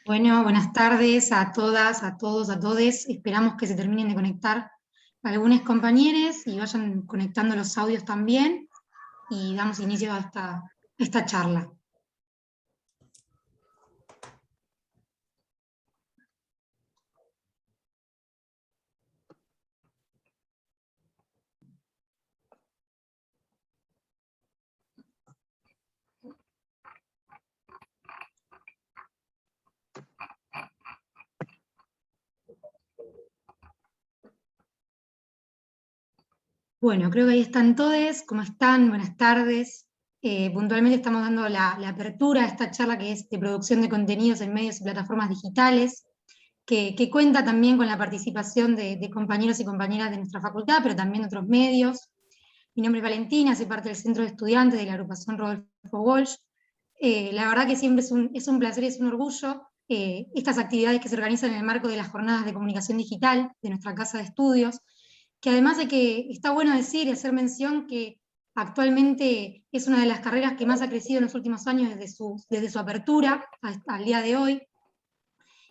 Bueno, buenas tardes a todas, a todos, a todes. Esperamos que se terminen de conectar algunos compañeros y vayan conectando los audios también, y damos inicio a esta charla. Bueno, creo que ahí están todos. ¿Cómo están? Buenas tardes. Puntualmente estamos dando la apertura a esta charla que es de producción de contenidos en medios y plataformas digitales, que cuenta también con la participación de compañeros y compañeras de nuestra facultad, pero también de otros medios. Mi nombre es Valentina, soy parte del Centro de Estudiantes de la agrupación Rodolfo Walsh. La verdad que siempre es un placer y es un orgullo estas actividades que se organizan en el marco de las jornadas de comunicación digital de nuestra casa de estudios, que además de que está bueno decir y hacer mención que actualmente es una de las carreras que más ha crecido en los últimos años desde su apertura hasta el día de hoy,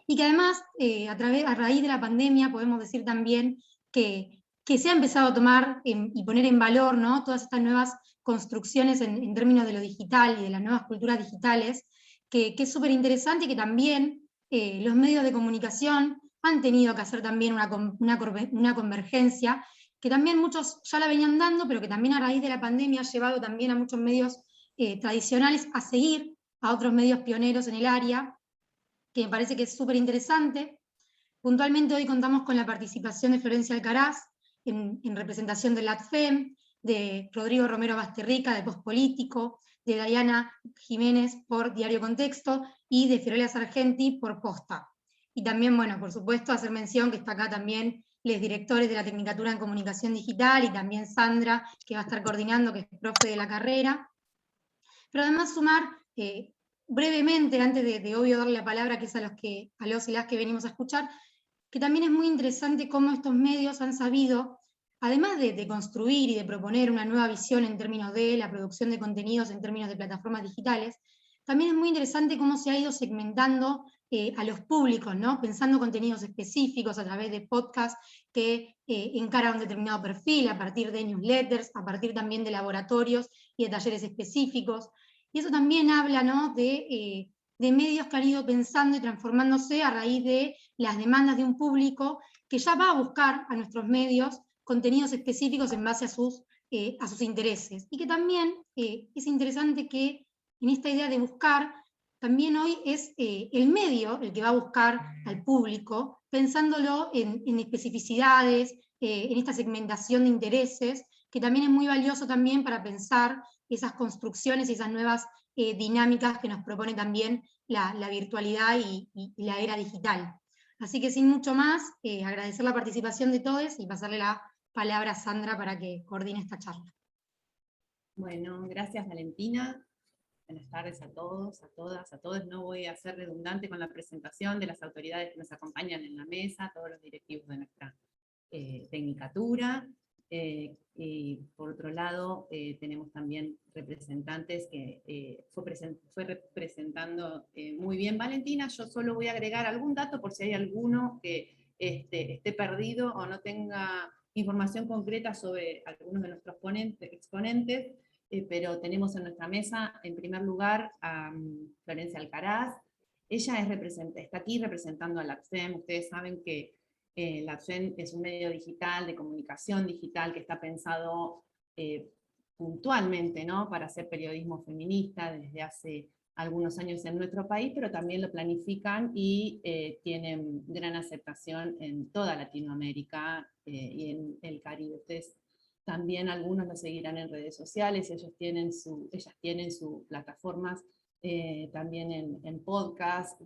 y que además a raíz de la pandemia podemos decir también que se ha empezado a tomar y poner en valor, ¿no?, todas estas nuevas construcciones en términos de lo digital y de las nuevas culturas digitales, que es súper interesante, y que también los medios de comunicación han tenido que hacer también una convergencia, que también muchos ya la venían dando, pero que también a raíz de la pandemia ha llevado también a muchos medios tradicionales a seguir a otros medios pioneros en el área, que me parece que es súper interesante. Puntualmente hoy contamos con la participación de Florencia Alcaraz en representación del LATFEM, de Rodrigo Romero Basterrica de Postpolítico, de Diana Jiménez por Diario Contexto y de Fiorella Sargenti por Posta. Y también, bueno, por supuesto, hacer mención que está acá también los directores de la Tecnicatura en Comunicación Digital, y también Sandra, que va a estar coordinando, que es profe de la carrera. Pero además sumar brevemente, antes de obvio darle la palabra, que es a los y las que venimos a escuchar, que también es muy interesante cómo estos medios han sabido, además de construir y de proponer una nueva visión en términos de la producción de contenidos, en términos de plataformas digitales, también es muy interesante cómo se ha ido segmentando a los públicos, ¿no?, pensando contenidos específicos a través de podcasts que encaran un determinado perfil, a partir de newsletters, a partir también de laboratorios y de talleres específicos. Y eso también habla, ¿no?, de medios que han ido pensando y transformándose a raíz de las demandas de un público que ya va a buscar a nuestros medios contenidos específicos en base a sus intereses. Y que también es interesante que en esta idea de buscar, también hoy es el medio el que va a buscar al público, pensándolo en especificidades, en esta segmentación de intereses, que también es muy valioso también para pensar esas construcciones y esas nuevas dinámicas que nos propone también la virtualidad y la era digital. Así que sin mucho más, agradecer la participación de todos y pasarle la palabra a Sandra para que coordine esta charla. Bueno, gracias Valentina. Buenas tardes a todos, a todas, a todos. No voy a ser redundante con la presentación de las autoridades que nos acompañan en la mesa, todos los directivos de nuestra tecnicatura. Y por otro lado, tenemos también representantes que fue representando muy bien Valentina. Yo solo voy a agregar algún dato por si hay alguno que esté perdido o no tenga información concreta sobre algunos de nuestros exponentes. Pero tenemos en nuestra mesa, en primer lugar, a Florencia Alcaraz. Ella está aquí representando a LATFEM. Ustedes saben que LATFEM es un medio digital, de comunicación digital, que está pensado puntualmente, ¿no?, para hacer periodismo feminista desde hace algunos años en nuestro país, pero también lo planifican y tienen gran aceptación en toda Latinoamérica y en el Caribe. Ustedes también algunos lo seguirán en redes sociales, ellas tienen sus plataformas también en podcast,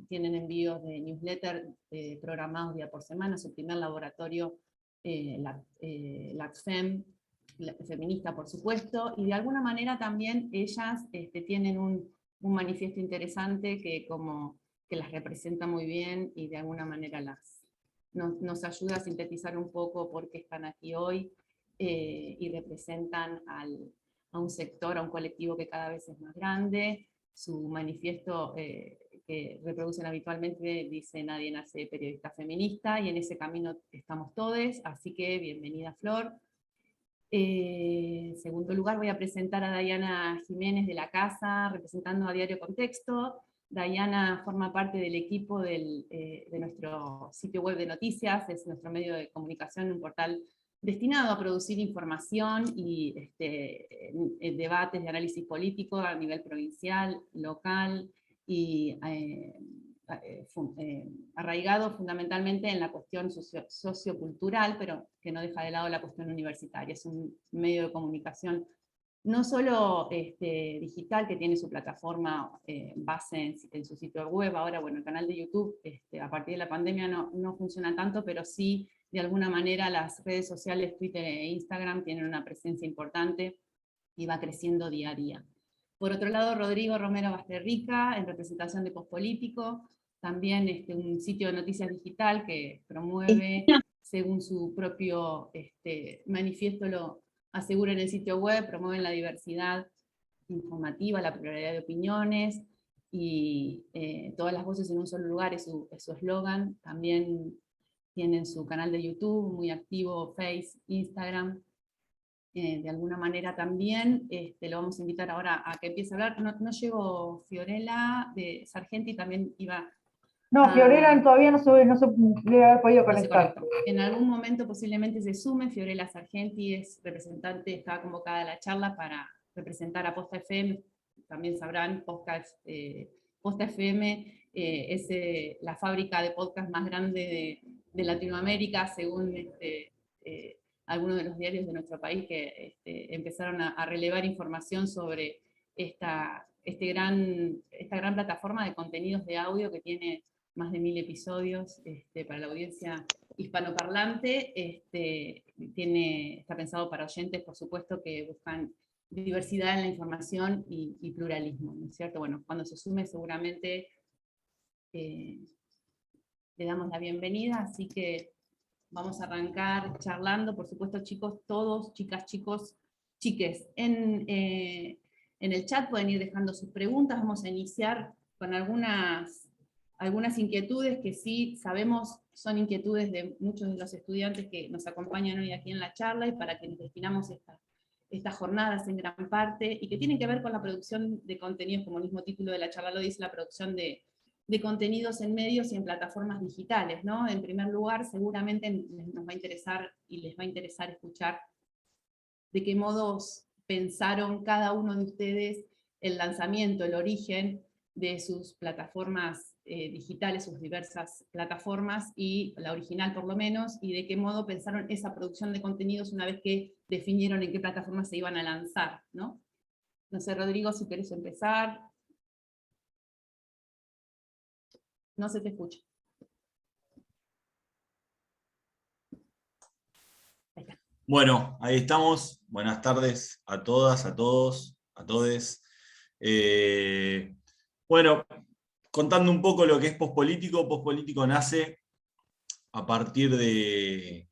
tienen envíos de newsletter programados día por semana, su primer laboratorio, LATFEM, feminista por supuesto, y de alguna manera también ellas tienen un manifiesto interesante que las representa muy bien y de alguna manera nos ayuda a sintetizar un poco por qué están aquí hoy y representan a un sector, a un colectivo que cada vez es más grande. Su manifiesto que reproducen habitualmente dice: nadie nace periodista feminista, y en ese camino estamos todos, así que bienvenida, Flor. En segundo lugar, voy a presentar a Dayana Jiménez de la Casa, representando a Diario Contexto. Dayana forma parte del equipo de nuestro sitio web de noticias, es nuestro medio de comunicación, un portal destinado a producir información y debates de análisis político a nivel provincial, local y arraigado fundamentalmente en la cuestión sociocultural, pero que no deja de lado la cuestión universitaria. Es un medio de comunicación no solo digital, que tiene su plataforma base en su sitio web. Ahora, bueno, el canal de YouTube a partir de la pandemia no funciona tanto, pero sí, de alguna manera, las redes sociales, Twitter e Instagram, tienen una presencia importante y va creciendo día a día. Por otro lado, Rodrigo Romero Basterrica, en representación de Pospolítico, también un sitio de noticias digital que promueve, según su propio manifiesto lo asegura en el sitio web, promueven la diversidad informativa, la pluralidad de opiniones, y todas las voces en un solo lugar es su eslogan. También tienen su canal de YouTube, muy activo, Face, Instagram. De alguna manera también lo vamos a invitar ahora a que empiece a hablar. No llegó Fiorella de Sargenti, también iba... No, Fiorella todavía no se debe haber podido conectar. En algún momento posiblemente se sume. Fiorella Sargenti es representante, estaba convocada a la charla para representar a Posta FM. También sabrán, Posta FM es la fábrica de podcast más grande de Latinoamérica, según algunos de los diarios de nuestro país, que empezaron a relevar información sobre esta gran plataforma de contenidos de audio que tiene más de 1000 episodios para la audiencia hispanoparlante. Está pensado para oyentes, por supuesto, que buscan diversidad en la información y pluralismo, ¿no es cierto? Bueno, cuando se sume seguramente le damos la bienvenida, así que vamos a arrancar charlando. Por supuesto, chicos, todos, chicas, chicos, chiques, en el chat pueden ir dejando sus preguntas. Vamos a iniciar con algunas inquietudes que sí sabemos son inquietudes de muchos de los estudiantes que nos acompañan hoy aquí en la charla, y para que nos destinamos estas jornadas en gran parte, y que tienen que ver con la producción de contenidos, como el mismo título de la charla lo dice, la producción de contenidos en medios y en plataformas digitales, ¿no? En primer lugar, seguramente nos va a interesar y les va a interesar escuchar de qué modos pensaron cada uno de ustedes el lanzamiento, el origen de sus plataformas digitales, sus diversas plataformas, y la original por lo menos, y de qué modo pensaron esa producción de contenidos una vez que definieron en qué plataformas se iban a lanzar, ¿no? No sé, Rodrigo, si querés empezar. No se te escucha. Ahí está. Bueno, ahí estamos. Buenas tardes a todas, a todos, a todes. Bueno, contando un poco lo que es Pospolítico. Pospolítico nace a partir de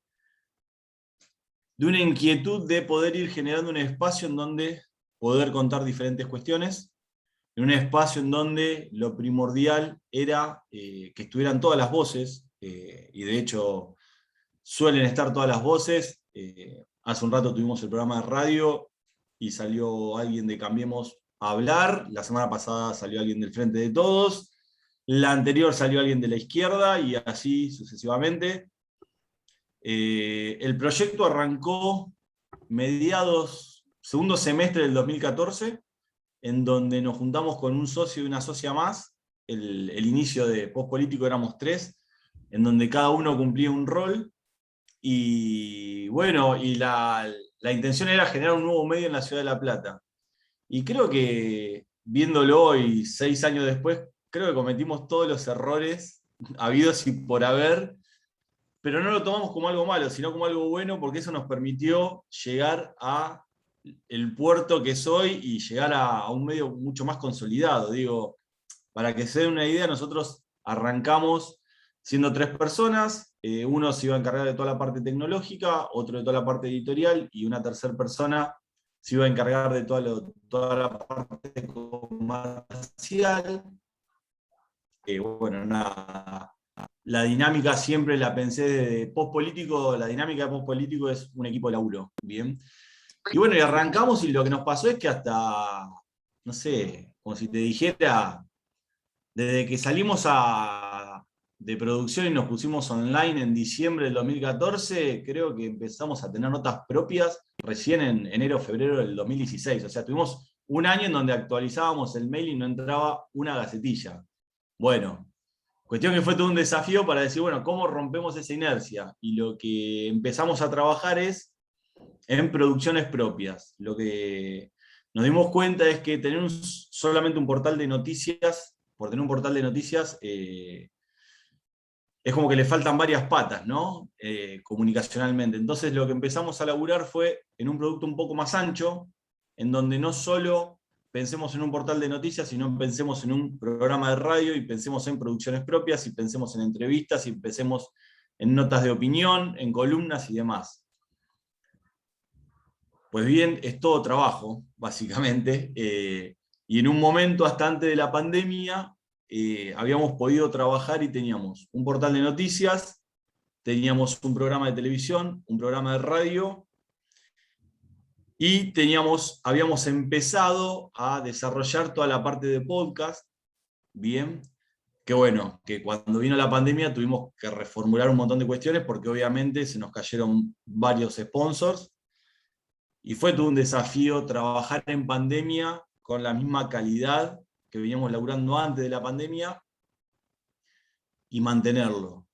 una inquietud de poder ir generando un espacio en donde poder contar diferentes cuestiones, en un espacio en donde lo primordial era que estuvieran todas las voces, y de hecho suelen estar todas las voces. Hace un rato tuvimos el programa de radio y salió alguien de Cambiemos a hablar, la semana pasada salió alguien del Frente de Todos, la anterior salió alguien de la izquierda, y así sucesivamente. El proyecto arrancó segundo semestre del 2014, en donde nos juntamos con un socio y una socia más. El inicio de Pospolítico éramos 3, en donde cada uno cumplía un rol, y bueno, y la intención era generar un nuevo medio en la ciudad de La Plata. Y creo que, viéndolo hoy, 6 años después, creo que cometimos todos los errores habidos y por haber, pero no lo tomamos como algo malo, sino como algo bueno, porque eso nos permitió llegar a el puerto que es hoy y llegar a un medio mucho más consolidado. Digo, para que se den una idea, nosotros arrancamos siendo 3 personas, uno se iba a encargar de toda la parte tecnológica, otro de toda la parte editorial, y una tercera persona se iba a encargar de toda la parte comercial. Bueno, la dinámica siempre la pensé de post-político, la dinámica de post-político es un equipo de laburo, ¿bien? Y bueno, y arrancamos y lo que nos pasó es que hasta, no sé, como si te dijera, desde que salimos de producción y nos pusimos online en diciembre del 2014, creo que empezamos a tener notas propias recién en enero o febrero del 2016. O sea, tuvimos un año en donde actualizábamos el mail y no entraba una gacetilla. Bueno, cuestión que fue todo un desafío para decir, bueno, ¿cómo rompemos esa inercia? Y lo que empezamos a trabajar es en producciones propias. Lo que nos dimos cuenta es que tener solamente un portal de noticias, por tener un portal de noticias, es como que le faltan varias patas, ¿no? Comunicacionalmente. Entonces lo que empezamos a laburar fue en un producto un poco más ancho, en donde no solo pensemos en un portal de noticias, sino pensemos en un programa de radio, y pensemos en producciones propias, y pensemos en entrevistas, y pensemos en notas de opinión, en columnas y demás. Pues bien, es todo trabajo, básicamente, y en un momento hasta antes de la pandemia habíamos podido trabajar y teníamos un portal de noticias, teníamos un programa de televisión, un programa de radio, y habíamos empezado a desarrollar toda la parte de podcast, bien, que bueno, que cuando vino la pandemia tuvimos que reformular un montón de cuestiones porque obviamente se nos cayeron varios sponsors, y fue todo un desafío trabajar en pandemia con la misma calidad que veníamos laburando antes de la pandemia y mantenerlo.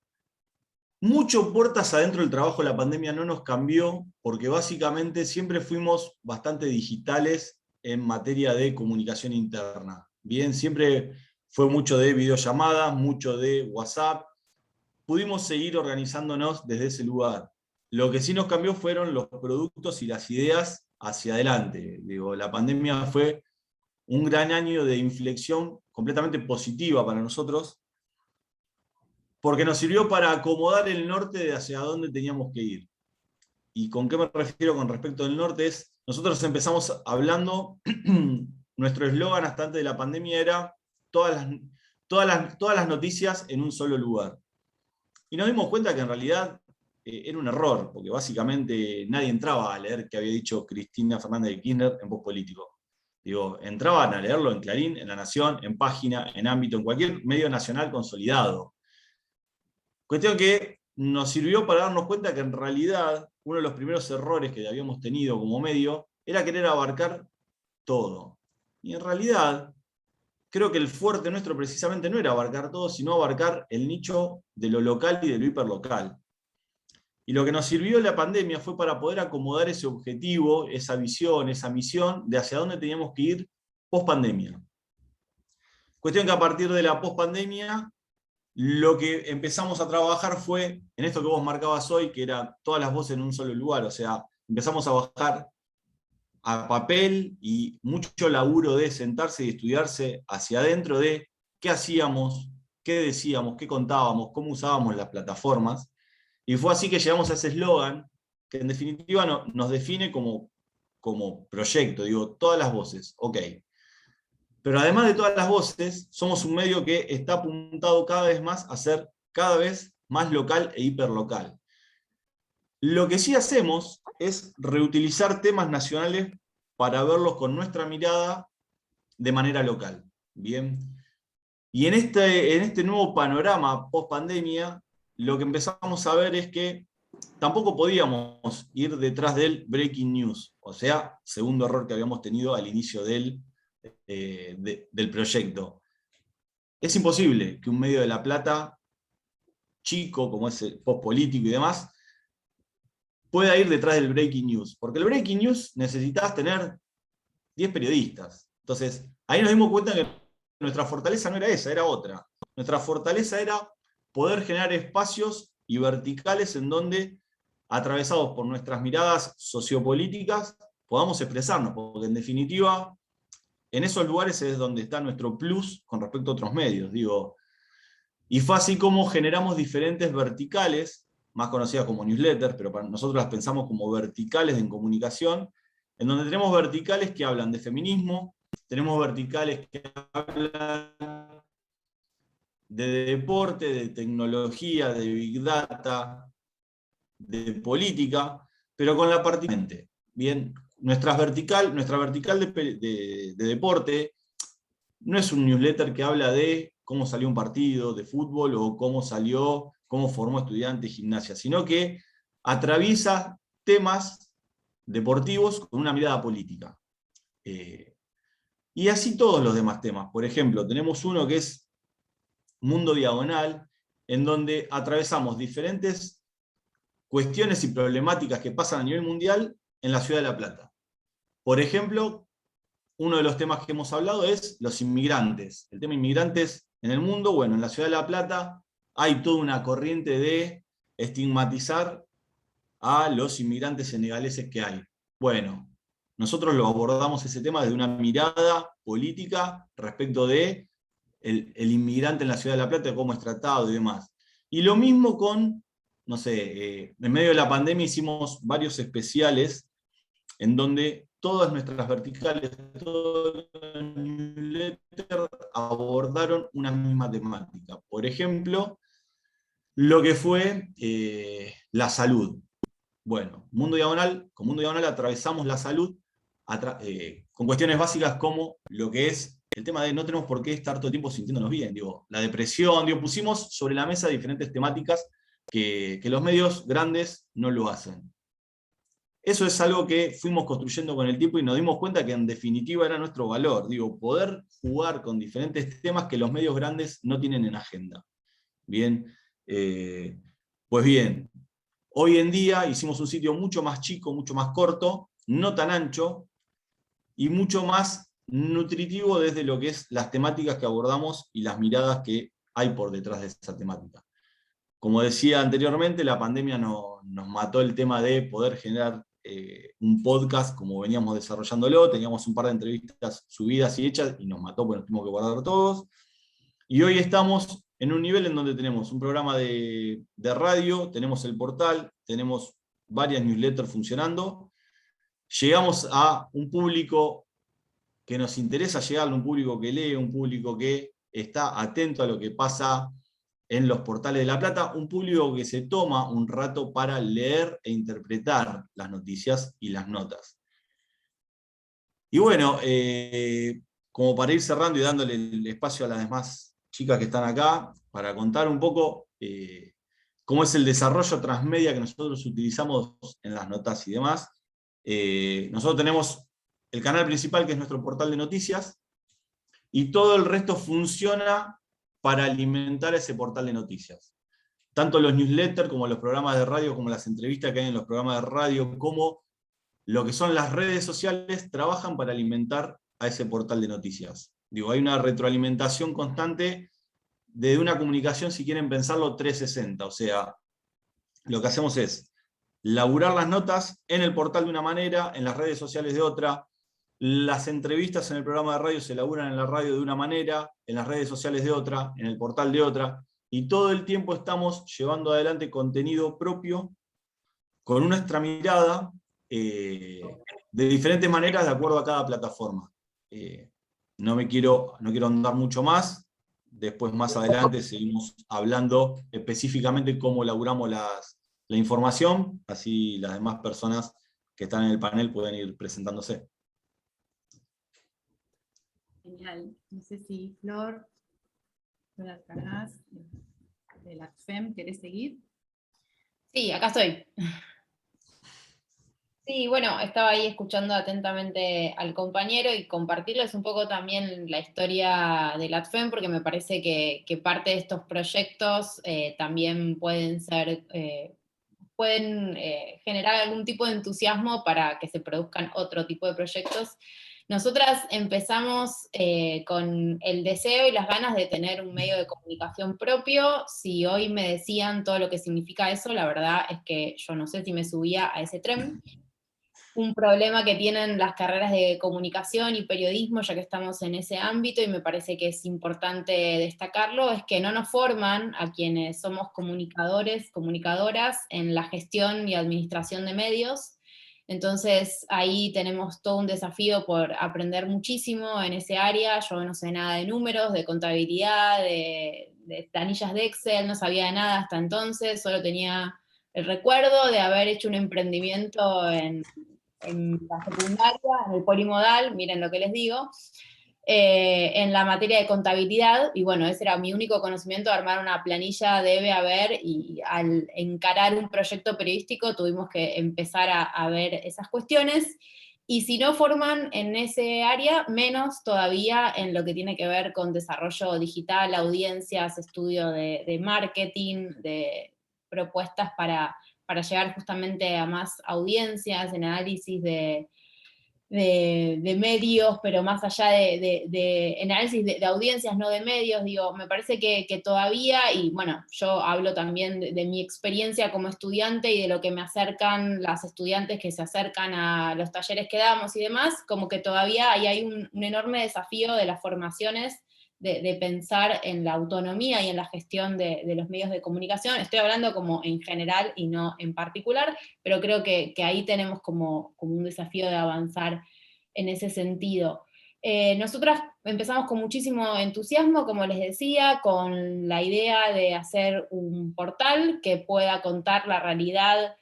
Mucho puertas adentro del trabajo de la pandemia no nos cambió, porque básicamente siempre fuimos bastante digitales en materia de comunicación interna. Bien, siempre fue mucho de videollamadas, mucho de WhatsApp. Pudimos seguir organizándonos desde ese lugar. Lo que sí nos cambió fueron los productos y las ideas hacia adelante. Digo, la pandemia fue un gran año de inflexión completamente positiva para nosotros, porque nos sirvió para acomodar el norte de hacia dónde teníamos que ir. ¿Y con qué me refiero con respecto del norte? Nosotros empezamos hablando, nuestro eslogan hasta antes de la pandemia era todas las noticias en un solo lugar. Y nos dimos cuenta que en realidad era un error, porque básicamente nadie entraba a leer qué había dicho Cristina Fernández de Kirchner en Post Político. Digo, entraban a leerlo en Clarín, en La Nación, en Página, en Ámbito, en cualquier medio nacional consolidado. Cuestión que nos sirvió para darnos cuenta que en realidad uno de los primeros errores que habíamos tenido como medio era querer abarcar todo. Y en realidad creo que el fuerte nuestro precisamente no era abarcar todo, sino abarcar el nicho de lo local y de lo hiperlocal. Y lo que nos sirvió la pandemia fue para poder acomodar ese objetivo, esa visión, esa misión de hacia dónde teníamos que ir post pandemia. Cuestión que a partir de la post pandemia, lo que empezamos a trabajar fue en esto que vos marcabas hoy, que era todas las voces en un solo lugar. O sea, empezamos a bajar a papel y mucho laburo de sentarse y estudiarse hacia adentro de qué hacíamos, qué decíamos, qué contábamos, cómo usábamos las plataformas. Y fue así que llegamos a ese eslogan, que en definitiva nos define como proyecto. Digo, todas las voces, ok. Pero además de todas las voces, somos un medio que está apuntado cada vez más a ser cada vez más local e hiperlocal. Lo que sí hacemos es reutilizar temas nacionales para verlos con nuestra mirada de manera local. Bien. Y en este nuevo panorama post-pandemia, lo que empezamos a ver es que tampoco podíamos ir detrás del breaking news, o sea, segundo error que habíamos tenido al inicio del proyecto. Es imposible que un medio de La Plata, chico, como es el post político y demás, pueda ir detrás del breaking news, porque el breaking news necesitas tener 10 periodistas. Entonces, ahí nos dimos cuenta que nuestra fortaleza no era esa, era otra. Nuestra fortaleza era poder generar espacios y verticales en donde, atravesados por nuestras miradas sociopolíticas, podamos expresarnos, porque en definitiva, en esos lugares es donde está nuestro plus con respecto a otros medios. Digo, Y fue así como generamos diferentes verticales, más conocidas como newsletters, pero para nosotros las pensamos como verticales en comunicación, en donde tenemos verticales que hablan de feminismo, tenemos verticales que hablan de deporte, de tecnología, de big data, de política, pero con la particularidad. Bien, nuestra vertical de deporte no es un newsletter que habla de cómo salió un partido de fútbol o cómo formó estudiantes de gimnasia, sino que atraviesa temas deportivos con una mirada política. Y así todos los demás temas. Por ejemplo, tenemos uno que es Mundo Diagonal, en donde atravesamos diferentes cuestiones y problemáticas que pasan a nivel mundial en la ciudad de La Plata. Por ejemplo, uno de los temas que hemos hablado es los inmigrantes. El tema inmigrantes en el mundo, bueno, en la ciudad de La Plata hay toda una corriente de estigmatizar a los inmigrantes senegaleses que hay. Bueno, nosotros lo abordamos ese tema desde una mirada política respecto de el inmigrante en la ciudad de La Plata, cómo es tratado y demás. Y lo mismo con, no sé, en medio de la pandemia hicimos varios especiales en donde todas nuestras verticales, todos los newsletters abordaron una misma temática. Por ejemplo, lo que fue la salud. Bueno, con Mundo Diagonal atravesamos la salud con cuestiones básicas como lo que es el tema de no tenemos por qué estar todo el tiempo sintiéndonos bien. Digo, la depresión, pusimos sobre la mesa diferentes temáticas que los medios grandes no lo hacen. Eso es algo que fuimos construyendo con el tiempo y nos dimos cuenta que en definitiva era nuestro valor. Digo, poder jugar con diferentes temas que los medios grandes no tienen en agenda. Bien, pues bien, hoy en día hicimos un sitio mucho más chico, mucho más corto, no tan ancho, y mucho más nutritivo desde lo que es las temáticas que abordamos y las miradas que hay por detrás de esa temática. Como decía anteriormente, la pandemia nos mató el tema de poder generar un podcast como veníamos desarrollándolo, teníamos un par de entrevistas subidas y hechas y nos mató porque nos tuvimos que guardar todos. Y hoy estamos en un nivel en donde tenemos un programa de radio, tenemos el portal, tenemos varias newsletters funcionando, llegamos a un público que nos interesa llegarle, un público que lee, un público que está atento a lo que pasa en los portales de La Plata, un público que se toma un rato para leer e interpretar las noticias y las notas. Y bueno, como para ir cerrando y dándole el espacio a las demás chicas que están acá, para contar un poco cómo es el desarrollo transmedia que nosotros utilizamos en las notas y demás. Nosotros tenemos el canal principal, que es nuestro portal de noticias, y todo el resto funciona para alimentar ese portal de noticias. Tanto los newsletters, como los programas de radio, como las entrevistas que hay en los programas de radio, como lo que son las redes sociales, trabajan para alimentar a ese portal de noticias. Digo, hay una retroalimentación constante de una comunicación, si quieren pensarlo, 360. O sea, lo que hacemos es laburar las notas en el portal de una manera, en las redes sociales de otra. Las entrevistas en el programa de radio se elaboran en la radio de una manera, en las redes sociales de otra, en el portal de otra, y todo el tiempo estamos llevando adelante contenido propio con nuestra mirada de diferentes maneras de acuerdo a cada plataforma. No quiero ahondar mucho más, después más adelante seguimos hablando específicamente cómo elaboramos la información, así las demás personas que están en el panel pueden ir presentándose. Genial. No sé si Flor Cargas, de la ATFEM, ¿querés seguir? Sí, acá estoy. Sí, bueno, estaba ahí escuchando atentamente al compañero y compartirles un poco también la historia del ATFEM, porque me parece que parte de estos proyectos también pueden ser, pueden generar algún tipo de entusiasmo para que se produzcan otro tipo de proyectos. Nosotras empezamos con el deseo y las ganas de tener un medio de comunicación propio. Si hoy me decían todo lo que significa eso, la verdad es que yo no sé si me subía a ese tren. un problema que tienen las carreras de comunicación y periodismo, ya que estamos en ese ámbito, y me parece que es importante destacarlo, es que no nos forman a quienes somos comunicadores, comunicadoras, en la gestión y administración de medios. Entonces ahí tenemos todo un desafío por aprender muchísimo en ese área. Yo no sé nada de números, de contabilidad, de planillas de Excel, no sabía de nada hasta entonces, solo tenía el recuerdo de haber hecho un emprendimiento en la secundaria, en el polimodal, miren lo que les digo, en la materia de contabilidad, y bueno, ese era mi único conocimiento, de armar una planilla debe haber, y al encarar un proyecto periodístico tuvimos que empezar a ver esas cuestiones, y si no forman en ese área, menos todavía en lo que tiene que ver con desarrollo digital, audiencias, estudio de marketing, de propuestas para llegar justamente a más audiencias, en análisis de medios, pero más allá de análisis de audiencias, no de medios, digo, me parece que todavía, y bueno, yo hablo también de mi experiencia como estudiante y de lo que me acercan las estudiantes que se acercan a los talleres que damos y demás, como que todavía ahí hay un enorme desafío de las formaciones, de pensar en la autonomía y en la gestión de los medios de comunicación. Estoy hablando como en general y no en particular, pero creo que ahí tenemos como un desafío de avanzar en ese sentido. Nosotras empezamos con muchísimo entusiasmo, como les decía, con la idea de hacer un portal que pueda contar la realidad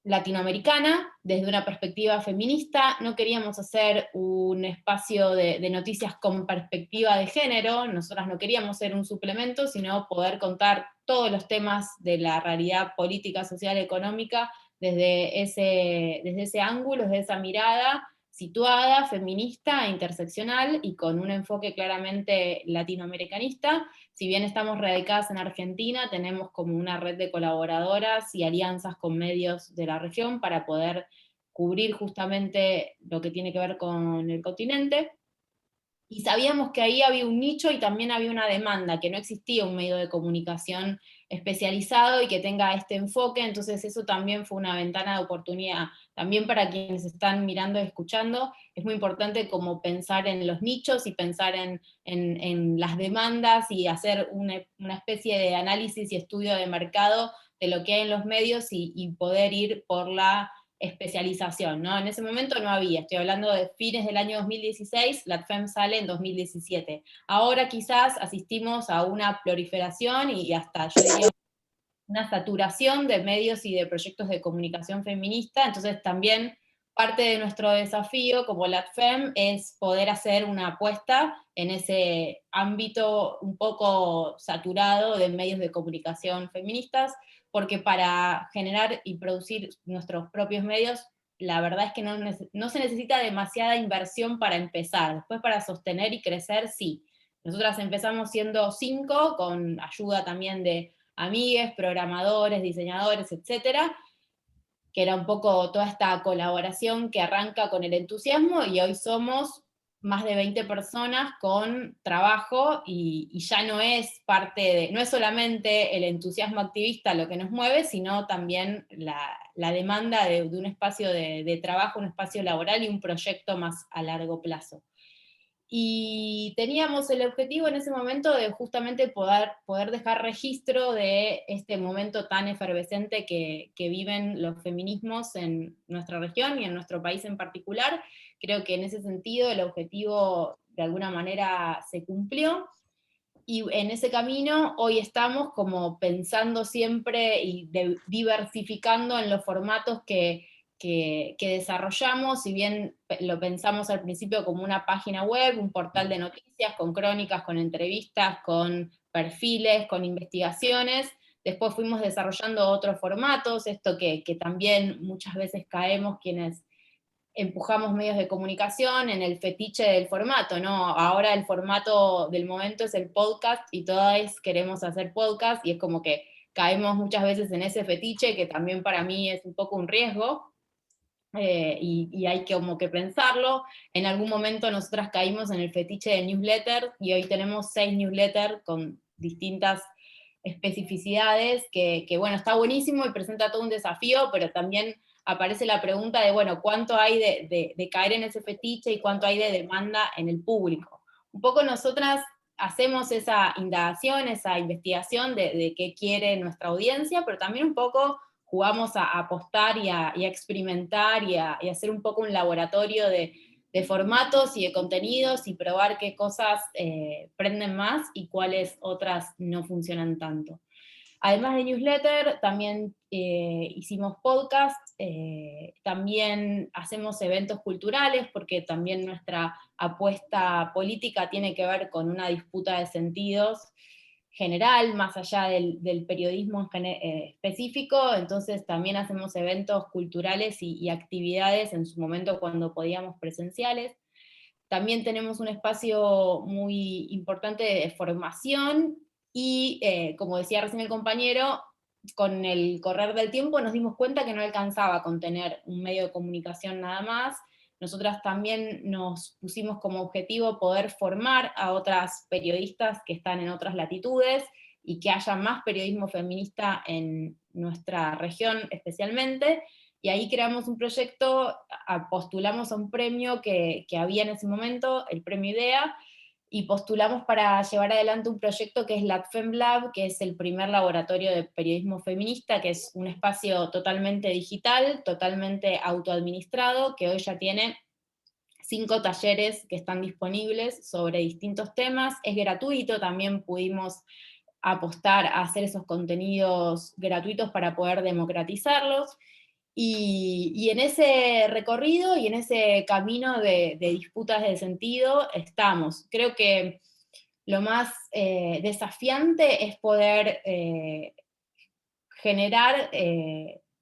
latinoamericana desde una perspectiva feminista. No queríamos hacer un espacio de noticias con perspectiva de género, nosotras no queríamos ser un suplemento, sino poder contar todos los temas de la realidad política, social, económica, desde ese ángulo, desde esa mirada situada, feminista, interseccional, y con un enfoque claramente latinoamericanista. Si bien estamos radicadas en Argentina, tenemos como una red de colaboradoras y alianzas con medios de la región para poder cubrir justamente lo que tiene que ver con el continente. Y sabíamos que ahí había un nicho y también había una demanda, que no existía un medio de comunicación especializado y que tenga este enfoque, entonces eso también fue una ventana de oportunidad. También para quienes están mirando y escuchando, es muy importante como pensar en los nichos y pensar en las demandas y hacer una especie de análisis y estudio de mercado de lo que hay en los medios y poder ir por la especialización, ¿no? En ese momento no había, estoy hablando de fines del año 2016, la FEM sale en 2017. Ahora quizás asistimos a una proliferación y hasta, yo diría, una saturación de medios y de proyectos de comunicación feminista, entonces también parte de nuestro desafío como LATFEM es poder hacer una apuesta en ese ámbito un poco saturado de medios de comunicación feministas, porque para generar y producir nuestros propios medios, la verdad es que no se necesita demasiada inversión para empezar, después para sostener y crecer, sí. Nosotras empezamos siendo 5, con ayuda también de amigues, programadores, diseñadores, etcétera, que era un poco toda esta colaboración que arranca con el entusiasmo, y hoy somos más de 20 personas con trabajo, y ya no es no es solamente el entusiasmo activista lo que nos mueve, sino también la demanda de un espacio de trabajo, un espacio laboral y un proyecto más a largo plazo. Y teníamos el objetivo en ese momento de justamente poder dejar registro de este momento tan efervescente que viven los feminismos en nuestra región y en nuestro país en particular. Creo que en ese sentido el objetivo de alguna manera se cumplió, y en ese camino hoy estamos como pensando siempre y diversificando en los formatos que desarrollamos. Si bien lo pensamos al principio como una página web, un portal de noticias, con crónicas, con entrevistas, con perfiles, con investigaciones, después fuimos desarrollando otros formatos, esto que también muchas veces caemos quienes empujamos medios de comunicación en el fetiche del formato, ¿no? Ahora el formato del momento es el podcast y todas queremos hacer podcast, y es como que caemos muchas veces en ese fetiche, que también para mí es un poco un riesgo, y hay que como que pensarlo. En algún momento nosotras caímos en el fetiche de newsletter, y hoy tenemos 6 newsletters con distintas especificidades, que bueno, está buenísimo y presenta todo un desafío, pero también aparece la pregunta de, bueno, ¿cuánto hay de caer en ese fetiche y cuánto hay de demanda en el público? Un poco nosotras hacemos esa indagación, esa investigación de qué quiere nuestra audiencia, pero también un poco jugamos a apostar y a experimentar y a hacer un poco un laboratorio de formatos y de contenidos y probar qué cosas prenden más y cuáles otras no funcionan tanto. Además de newsletter, también hicimos podcast, también hacemos eventos culturales, porque también nuestra apuesta política tiene que ver con una disputa de sentidos general, más allá del periodismo específico, entonces también hacemos eventos culturales y actividades en su momento cuando podíamos presenciales. También tenemos un espacio muy importante de formación y, como decía recién el compañero, con el correr del tiempo nos dimos cuenta que no alcanzaba con tener un medio de comunicación nada más. Nosotras también nos pusimos como objetivo poder formar a otras periodistas que están en otras latitudes y que haya más periodismo feminista en nuestra región especialmente, y ahí creamos un proyecto, postulamos a un premio que había en ese momento, el premio IDEA, y postulamos para llevar adelante un proyecto que es LatFemLab, que es el primer laboratorio de periodismo feminista, que es un espacio totalmente digital, totalmente autoadministrado, que hoy ya tiene 5 talleres que están disponibles sobre distintos temas, es gratuito, también pudimos apostar a hacer esos contenidos gratuitos para poder democratizarlos, y en ese recorrido y en ese camino de disputas de sentido estamos. Creo que lo más desafiante es poder generar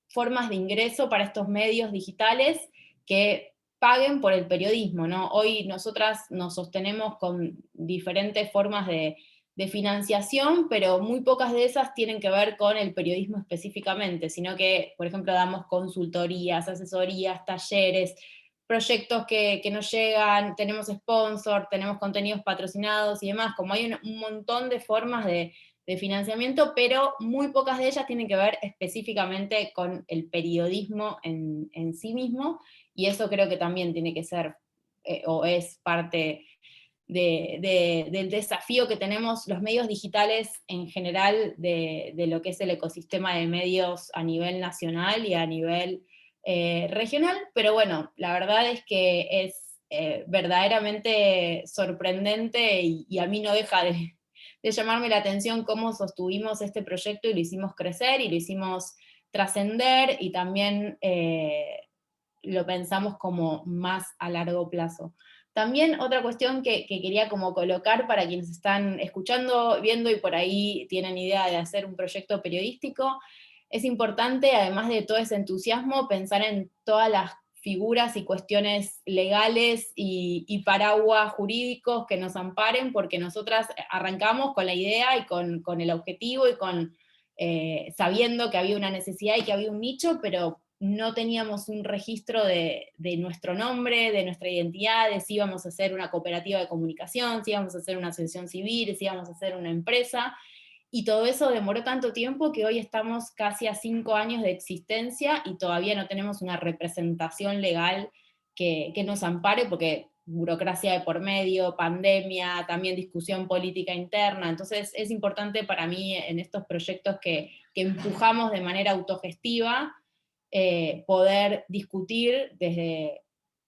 formas de ingreso para estos medios digitales que paguen por el periodismo, ¿no? Hoy nosotras nos sostenemos con diferentes formas de financiación, pero muy pocas de esas tienen que ver con el periodismo específicamente, sino que, por ejemplo, damos consultorías, asesorías, talleres, proyectos que nos llegan, tenemos sponsor, tenemos contenidos patrocinados y demás, como hay un montón de formas de financiamiento, pero muy pocas de ellas tienen que ver específicamente con el periodismo en sí mismo, y eso creo que también tiene que ser, o es parte del desafío que tenemos los medios digitales en general de lo que es el ecosistema de medios a nivel nacional y a nivel regional, pero bueno, la verdad es que es verdaderamente sorprendente y a mí no deja de llamarme la atención cómo sostuvimos este proyecto y lo hicimos crecer y lo hicimos trascender, y también lo pensamos como más a largo plazo. También otra cuestión que quería como colocar para quienes están escuchando, viendo y por ahí tienen idea de hacer un proyecto periodístico, es importante, además de todo ese entusiasmo, pensar en todas las figuras y cuestiones legales y paraguas jurídicos que nos amparen, porque nosotras arrancamos con la idea y con el objetivo y con sabiendo que había una necesidad y que había un nicho, pero no teníamos un registro de nuestro nombre, de nuestra identidad, de si íbamos a hacer una cooperativa de comunicación, si íbamos a hacer una asociación civil, si íbamos a hacer una empresa, y todo eso demoró tanto tiempo que hoy estamos casi a 5 años de existencia y todavía no tenemos una representación legal que nos ampare, porque burocracia de por medio, pandemia, también discusión política interna. Entonces es importante para mí en estos proyectos que empujamos de manera autogestiva, poder discutir desde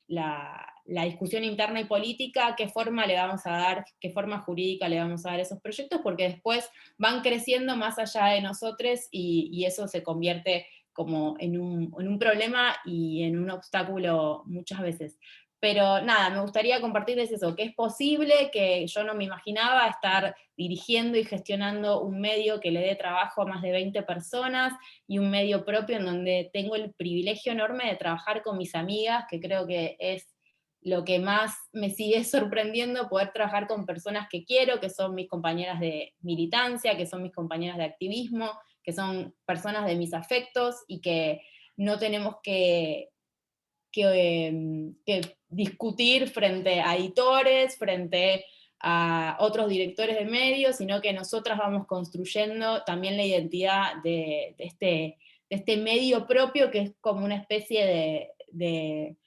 la discusión interna y política qué forma le vamos a dar, qué forma jurídica le vamos a dar a esos proyectos, porque después van creciendo más allá de nosotros y eso se convierte como en un problema y en un obstáculo muchas veces. Pero nada, me gustaría compartirles eso, que es posible, que yo no me imaginaba estar dirigiendo y gestionando un medio que le dé trabajo a más de 20 personas, y un medio propio en donde tengo el privilegio enorme de trabajar con mis amigas, que creo que es lo que más me sigue sorprendiendo, poder trabajar con personas que quiero, que son mis compañeras de militancia, que son mis compañeras de activismo, que son personas de mis afectos, y que no tenemos que discutir frente a editores, frente a otros directores de medios, sino que nosotras vamos construyendo también la identidad de este medio propio que es como una especie de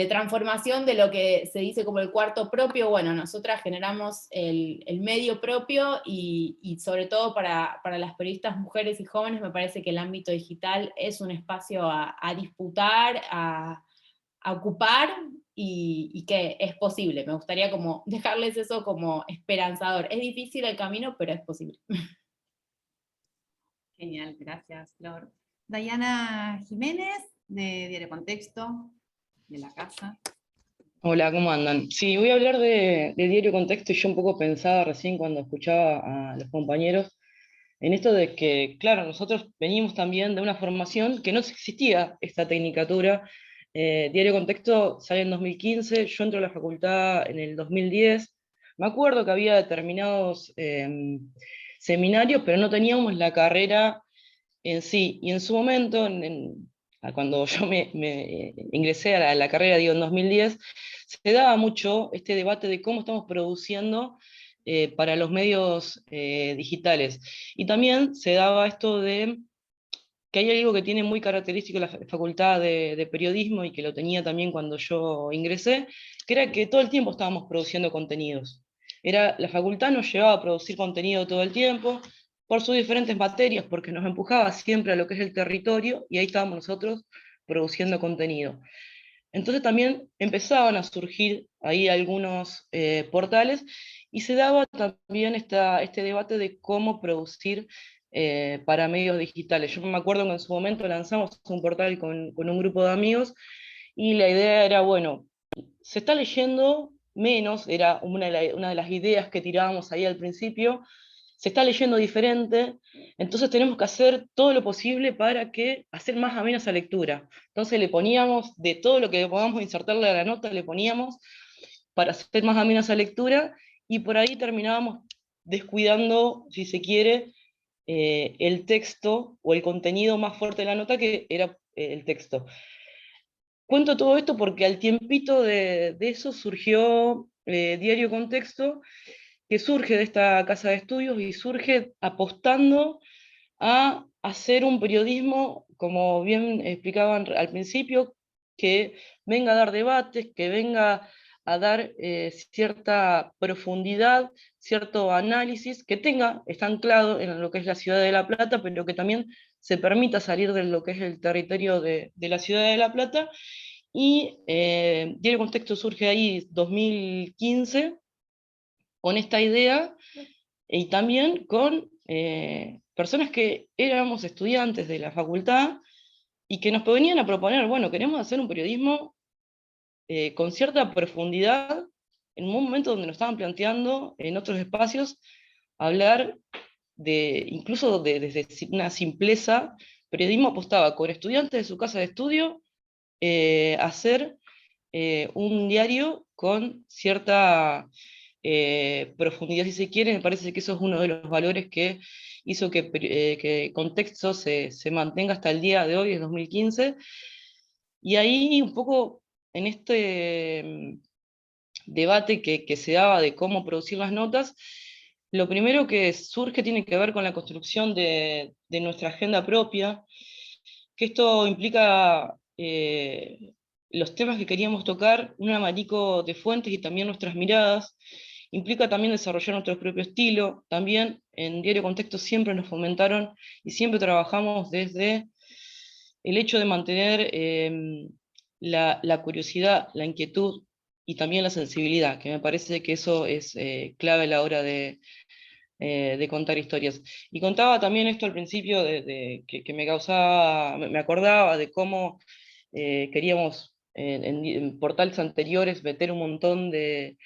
transformación de lo que se dice como el cuarto propio. Bueno, nosotras generamos el medio propio y sobre todo para las periodistas mujeres y jóvenes me parece que el ámbito digital es un espacio a disputar, a ocupar y que es posible. Me gustaría como dejarles eso como esperanzador. Es difícil el camino, pero es posible. Genial, gracias, Flor. Dayana Jiménez, de Diario Contexto, de la casa. Hola, ¿cómo andan? Sí, voy a hablar de Diario Contexto y yo un poco pensaba recién cuando escuchaba a los compañeros en esto de que, claro, nosotros venimos también de una formación que no existía esta tecnicatura. Diario Contexto sale en 2015, yo entro a la facultad en el 2010. Me acuerdo que había determinados seminarios, pero no teníamos la carrera en sí. Y en su momento, cuando yo me ingresé a la carrera, digo, en 2010, se daba mucho este debate de cómo estamos produciendo para los medios digitales. Y también se daba esto de que hay algo que tiene muy característico la facultad de periodismo y que lo tenía también cuando yo ingresé, que era que todo el tiempo estábamos produciendo contenidos. La facultad nos llevaba a producir contenido todo el tiempo, por sus diferentes materias, porque nos empujaba siempre a lo que es el territorio, y ahí estábamos nosotros produciendo contenido. Entonces también empezaban a surgir ahí algunos portales, y se daba también este debate de cómo producir para medios digitales. Yo me acuerdo que en su momento lanzamos un portal con un grupo de amigos, y la idea era, bueno, se está leyendo menos, era una de las ideas que tirábamos ahí al principio, se está leyendo diferente, entonces tenemos que hacer todo lo posible para hacer más amena esa lectura. Entonces le poníamos, de todo lo que podamos insertarle a la nota, le poníamos para hacer más amena esa lectura, y por ahí terminábamos descuidando, si se quiere, el texto o el contenido más fuerte de la nota, que era el texto. Cuento todo esto porque al tiempito de eso surgió Diario Contexto, que surge de esta casa de estudios y surge apostando a hacer un periodismo, como bien explicaban al principio, que venga a dar debates, que venga a dar cierta profundidad, cierto análisis, que está anclado en lo que es la ciudad de La Plata, pero que también se permita salir de lo que es el territorio de la ciudad de La Plata. Y Diario Contexto surge ahí 2015 con esta idea, y también con personas que éramos estudiantes de la facultad y que nos venían a proponer, bueno, queremos hacer un periodismo con cierta profundidad, en un momento donde nos estaban planteando en otros espacios hablar incluso desde una simpleza. Periodismo apostaba con estudiantes de su casa de estudio hacer un diario con cierta profundidad, si se quiere. Me parece que eso es uno de los valores que hizo que Contexto se mantenga hasta el día de hoy, es 2015, y ahí un poco en este debate que se daba de cómo producir las notas, lo primero que surge tiene que ver con la construcción de nuestra agenda propia, que esto implica los temas que queríamos tocar, un abanico de fuentes y también nuestras miradas. Implica también desarrollar nuestro propio estilo. También en Diario Contexto siempre nos fomentaron y siempre trabajamos desde el hecho de mantener la curiosidad, la inquietud y también la sensibilidad, que me parece que eso es clave a la hora de contar historias. Y contaba también esto al principio, que me causaba, me acordaba de cómo queríamos en portales anteriores meter un montón de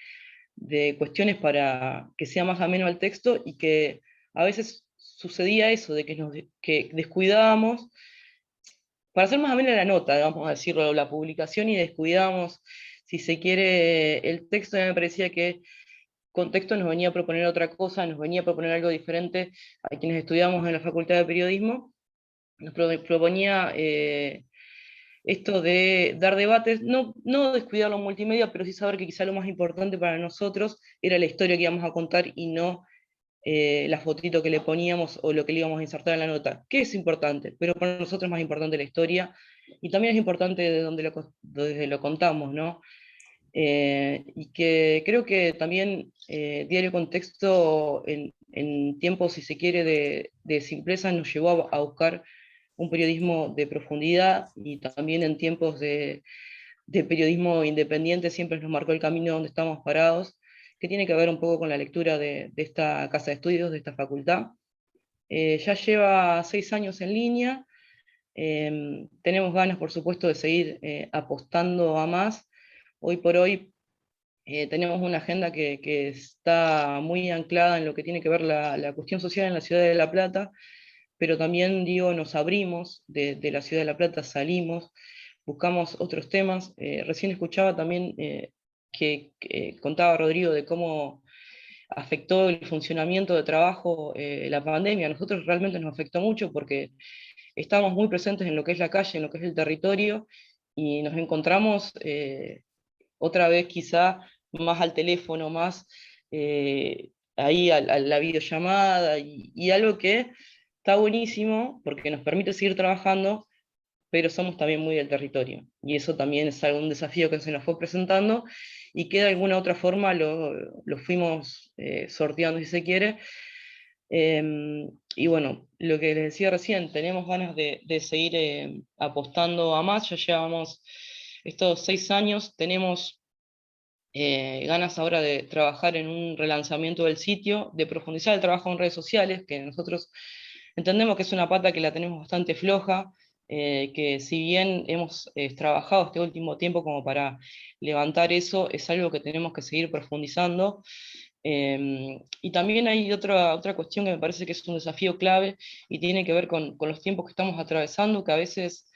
cuestiones para que sea más ameno al texto, y que a veces sucedía eso, de que descuidábamos, para hacer más amena la nota, vamos a decirlo, la publicación, y descuidábamos, si se quiere, el texto. Me parecía que Contexto nos venía a proponer otra cosa, nos venía a proponer algo diferente a quienes estudiamos en la Facultad de Periodismo. Nos proponía esto de dar debates, no descuidar lo multimedia, pero sí saber que quizá lo más importante para nosotros era la historia que íbamos a contar, y no la fotito que le poníamos o lo que le íbamos a insertar en la nota, que es importante, pero para nosotros es más importante la historia, y también es importante desde lo contamos, ¿no? Y que creo que también Diario Contexto en tiempos, si se quiere, de simpleza nos llevó a buscar un periodismo de profundidad, y también en tiempos de periodismo independiente siempre nos marcó el camino donde estamos parados, que tiene que ver un poco con la lectura de esta casa de estudios, de esta facultad. Ya lleva 6 años en línea. Tenemos ganas, por supuesto, de seguir apostando a más. Hoy por hoy tenemos una agenda que está muy anclada en lo que tiene que ver la cuestión social en la ciudad de La Plata, pero también, digo, nos abrimos de la ciudad de La Plata, salimos, buscamos otros temas. Recién escuchaba también que contaba Rodrigo de cómo afectó el funcionamiento de trabajo la pandemia. A nosotros realmente nos afectó mucho porque estábamos muy presentes en lo que es la calle, en lo que es el territorio, y nos encontramos otra vez quizá más al teléfono, más ahí a la videollamada, y algo que está buenísimo porque nos permite seguir trabajando, pero somos también muy del territorio, y eso también es algún desafío que se nos fue presentando, y que de alguna otra forma lo fuimos sorteando, si se quiere. Y bueno, lo que les decía recién, tenemos ganas de seguir apostando a más. Ya llevamos estos 6 años, tenemos ganas ahora de trabajar en un relanzamiento del sitio, de profundizar el trabajo en redes sociales, que nosotros entendemos que es una pata que la tenemos bastante floja, que si bien hemos trabajado este último tiempo como para levantar eso, es algo que tenemos que seguir profundizando. Y también hay otra cuestión que me parece que es un desafío clave, y tiene que ver con los tiempos que estamos atravesando, que a veces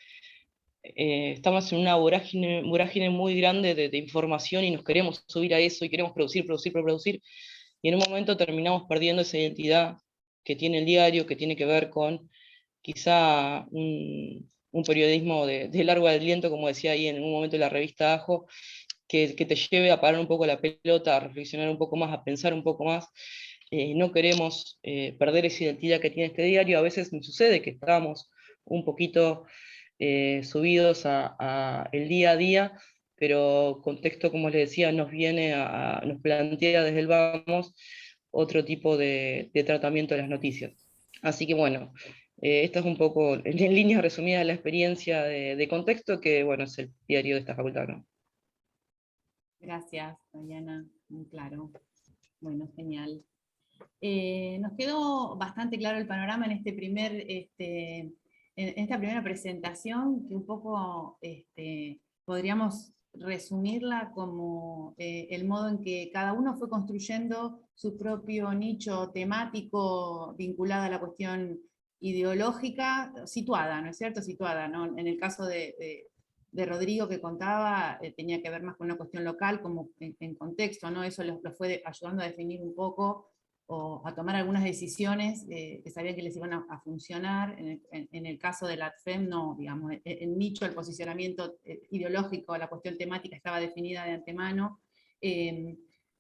estamos en una vorágine muy grande de información, y nos queremos subir a eso y queremos producir, y en un momento terminamos perdiendo esa identidad que tiene el diario, que tiene que ver con quizá un periodismo de largo aliento, como decía ahí en un momento la revista Ajo, que te lleve a parar un poco la pelota, a reflexionar un poco más, a pensar un poco más. No queremos perder esa identidad que tiene este diario. A veces me sucede que estamos un poquito subidos a el día a día, pero Contexto, como les decía, nos plantea desde el vamos otro tipo de tratamiento de las noticias. Así que bueno, esta es un poco, en líneas resumidas, la experiencia de Contexto, que bueno, es el diario de esta facultad, ¿no? Gracias, Diana, muy claro. Bueno, genial. Nos quedó bastante claro el panorama en en esta primera presentación, que un poco podríamos resumirla como el modo en que cada uno fue construyendo su propio nicho temático vinculado a la cuestión ideológica, situada, ¿no es cierto? Situada, ¿no? En el caso de Rodrigo, que contaba, tenía que ver más con una cuestión local, como en contexto, ¿no? Eso lo fue ayudando a definir un poco o a tomar algunas decisiones que sabían que les iban a funcionar. En el caso de la ATFEM, no, digamos, el nicho, el posicionamiento ideológico, la cuestión temática estaba definida de antemano.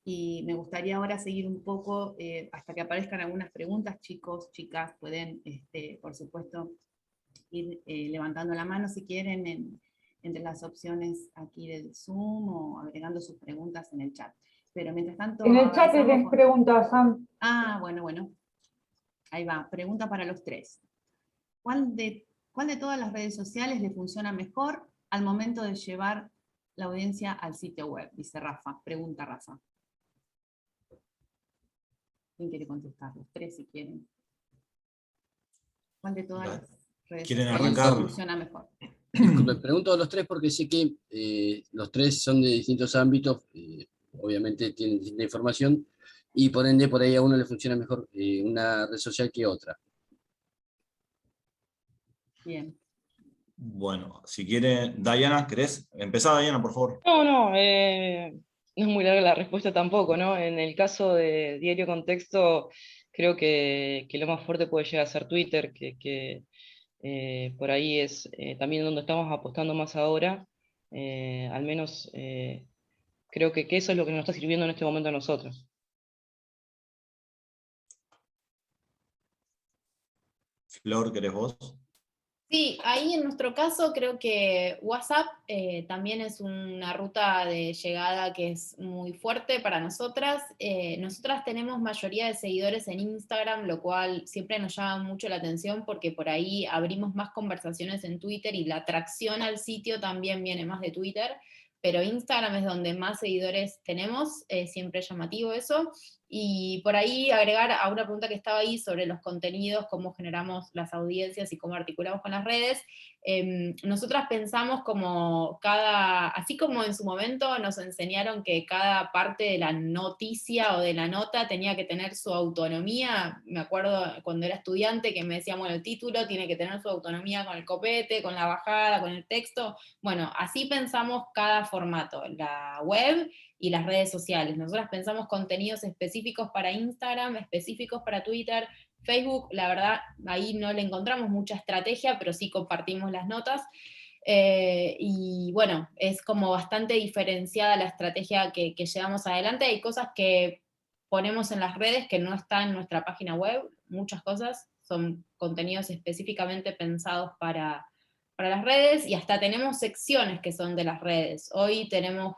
Y me gustaría ahora seguir un poco, hasta que aparezcan algunas preguntas. Chicos, chicas, pueden, por supuesto, ir levantando la mano si quieren entre las opciones aquí del Zoom, o agregando sus preguntas en el chat. Pero mientras tanto, En el chat tenés preguntas, Sam. Ah, bueno. Ahí va. Pregunta para los tres. ¿Cuál de todas las redes sociales le funciona mejor al momento de llevar la audiencia al sitio web? Dice Rafa. Pregunta Rafa. ¿Quién quiere contestar? Los tres, si quieren. ¿Cuál de todas las redes ¿Quieren sociales le arrancar? funciona mejor? Disculpe, pregunto a los tres porque sé que los tres son de distintos ámbitos, obviamente tienen distinta información, y por ende por ahí a uno le funciona mejor una red social que otra. Bien. Bueno, si quiere, Diana, ¿querés? Empezá, Diana, por favor. No, no es muy larga la respuesta tampoco, ¿no? En el caso de Diario Contexto, creo que lo más fuerte puede llegar a ser Twitter, que por ahí es también donde estamos apostando más ahora. Al menos creo que eso es lo que nos está sirviendo en este momento a nosotros. Flor, ¿querés vos? Sí, ahí en nuestro caso creo que WhatsApp también es una ruta de llegada que es muy fuerte para nosotras. Nosotras tenemos mayoría de seguidores en Instagram, lo cual siempre nos llama mucho la atención porque por ahí abrimos más conversaciones en Twitter y la atracción al sitio también viene más de Twitter, pero Instagram es donde más seguidores tenemos, siempre es llamativo eso. Y por ahí agregar a una pregunta que estaba ahí sobre los contenidos, cómo generamos las audiencias y cómo articulamos con las redes, nosotras pensamos como así como en su momento nos enseñaron que cada parte de la noticia o de la nota tenía que tener su autonomía, me acuerdo cuando era estudiante que me decían, bueno, el título tiene que tener su autonomía con el copete, con la bajada, con el texto, bueno, así pensamos cada formato, la web y las redes sociales. Nosotros pensamos contenidos específicos para Instagram, específicos para Twitter, Facebook, la verdad, ahí no le encontramos mucha estrategia, pero sí compartimos las notas. Y bueno, es como bastante diferenciada la estrategia que llevamos adelante. Hay cosas que ponemos en las redes que no están en nuestra página web, muchas cosas, son contenidos específicamente pensados para las redes, y hasta tenemos secciones que son de las redes. Hoy tenemos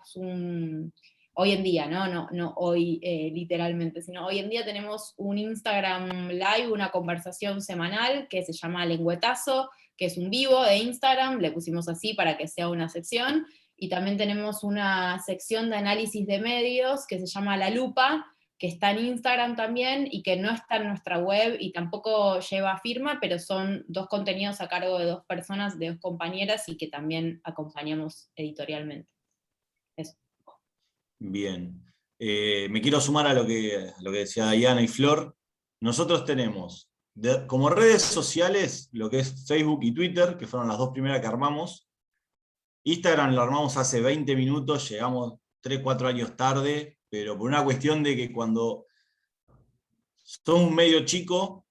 hoy en día, no hoy literalmente, sino hoy en día tenemos un Instagram Live, una conversación semanal que se llama Lengüetazo, que es un vivo de Instagram, le pusimos así para que sea una sección, y también tenemos una sección de análisis de medios que se llama La Lupa, que está en Instagram también, y que no está en nuestra web, y tampoco lleva firma, pero son 2 contenidos a cargo de 2 personas, de 2 compañeras, y que también acompañamos editorialmente. Eso. Bien. Me quiero sumar a lo que decía Diana y Flor. Nosotros tenemos como redes sociales lo que es Facebook y Twitter, que fueron las 2 primeras que armamos. Instagram lo armamos hace 20 minutos, llegamos 3, 4 años tarde, pero por una cuestión de que cuando sos un medio chico,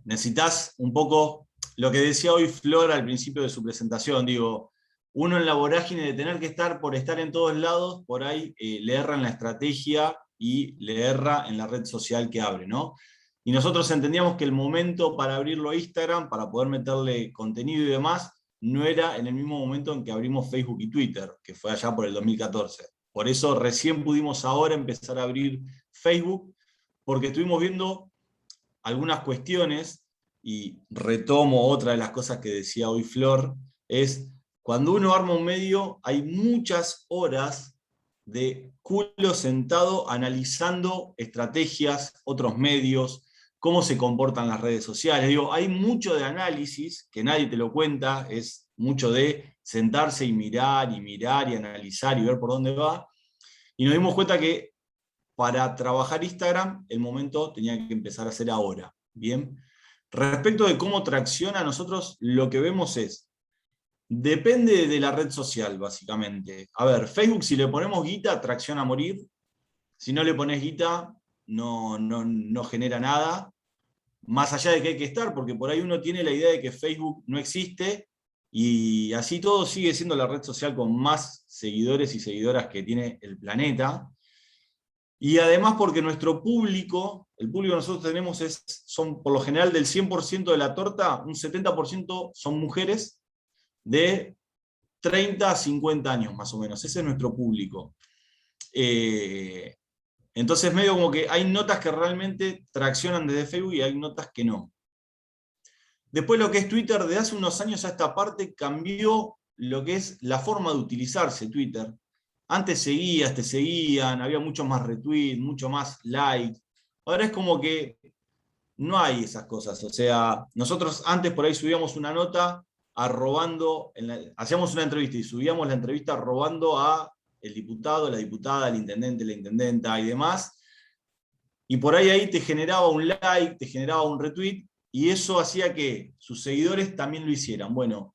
necesitas un poco lo que decía hoy Flor al principio de su presentación, digo, uno en la vorágine de tener que estar por estar en todos lados, por ahí le erra en la estrategia y le erra en la red social que abre, ¿no? Y nosotros entendíamos que el momento para abrirlo a Instagram, para poder meterle contenido y demás, no era en el mismo momento en que abrimos Facebook y Twitter, que fue allá por el 2014. Por eso recién pudimos ahora empezar a abrir Facebook, porque estuvimos viendo algunas cuestiones, y retomo otra de las cosas que decía hoy Flor, es cuando uno arma un medio, hay muchas horas de culo sentado analizando estrategias, otros medios, cómo se comportan las redes sociales. Digo, hay mucho de análisis que nadie te lo cuenta, es mucho de sentarse y mirar y analizar y ver por dónde va. Y nos dimos cuenta que para trabajar Instagram, el momento tenía que empezar a ser ahora. Bien. Respecto de cómo tracciona, nosotros lo que vemos es, depende de la red social, básicamente. A ver, Facebook, si le ponemos guita, tracciona a morir. Si no le pones guita, no genera nada. Más allá de que hay que estar, porque por ahí uno tiene la idea de que Facebook no existe, y así todo sigue siendo la red social con más seguidores y seguidoras que tiene el planeta. Y además porque nuestro público, el público que nosotros tenemos son por lo general del 100% de la torta, un 70% son mujeres de 30 a 50 años más o menos. Ese es nuestro público. Entonces medio como que hay notas que realmente traccionan desde Facebook y hay notas que no. Después lo que es Twitter, de hace unos años a esta parte cambió lo que es la forma de utilizarse Twitter. Antes te seguían, había mucho más retweet, mucho más like. Ahora es como que no hay esas cosas. O sea, nosotros antes por ahí subíamos una nota hacíamos una entrevista y subíamos la entrevista robando a el diputado, la diputada, el intendente, la intendenta y demás. Y por ahí te generaba un like, te generaba un retweet, y eso hacía que sus seguidores también lo hicieran. Bueno,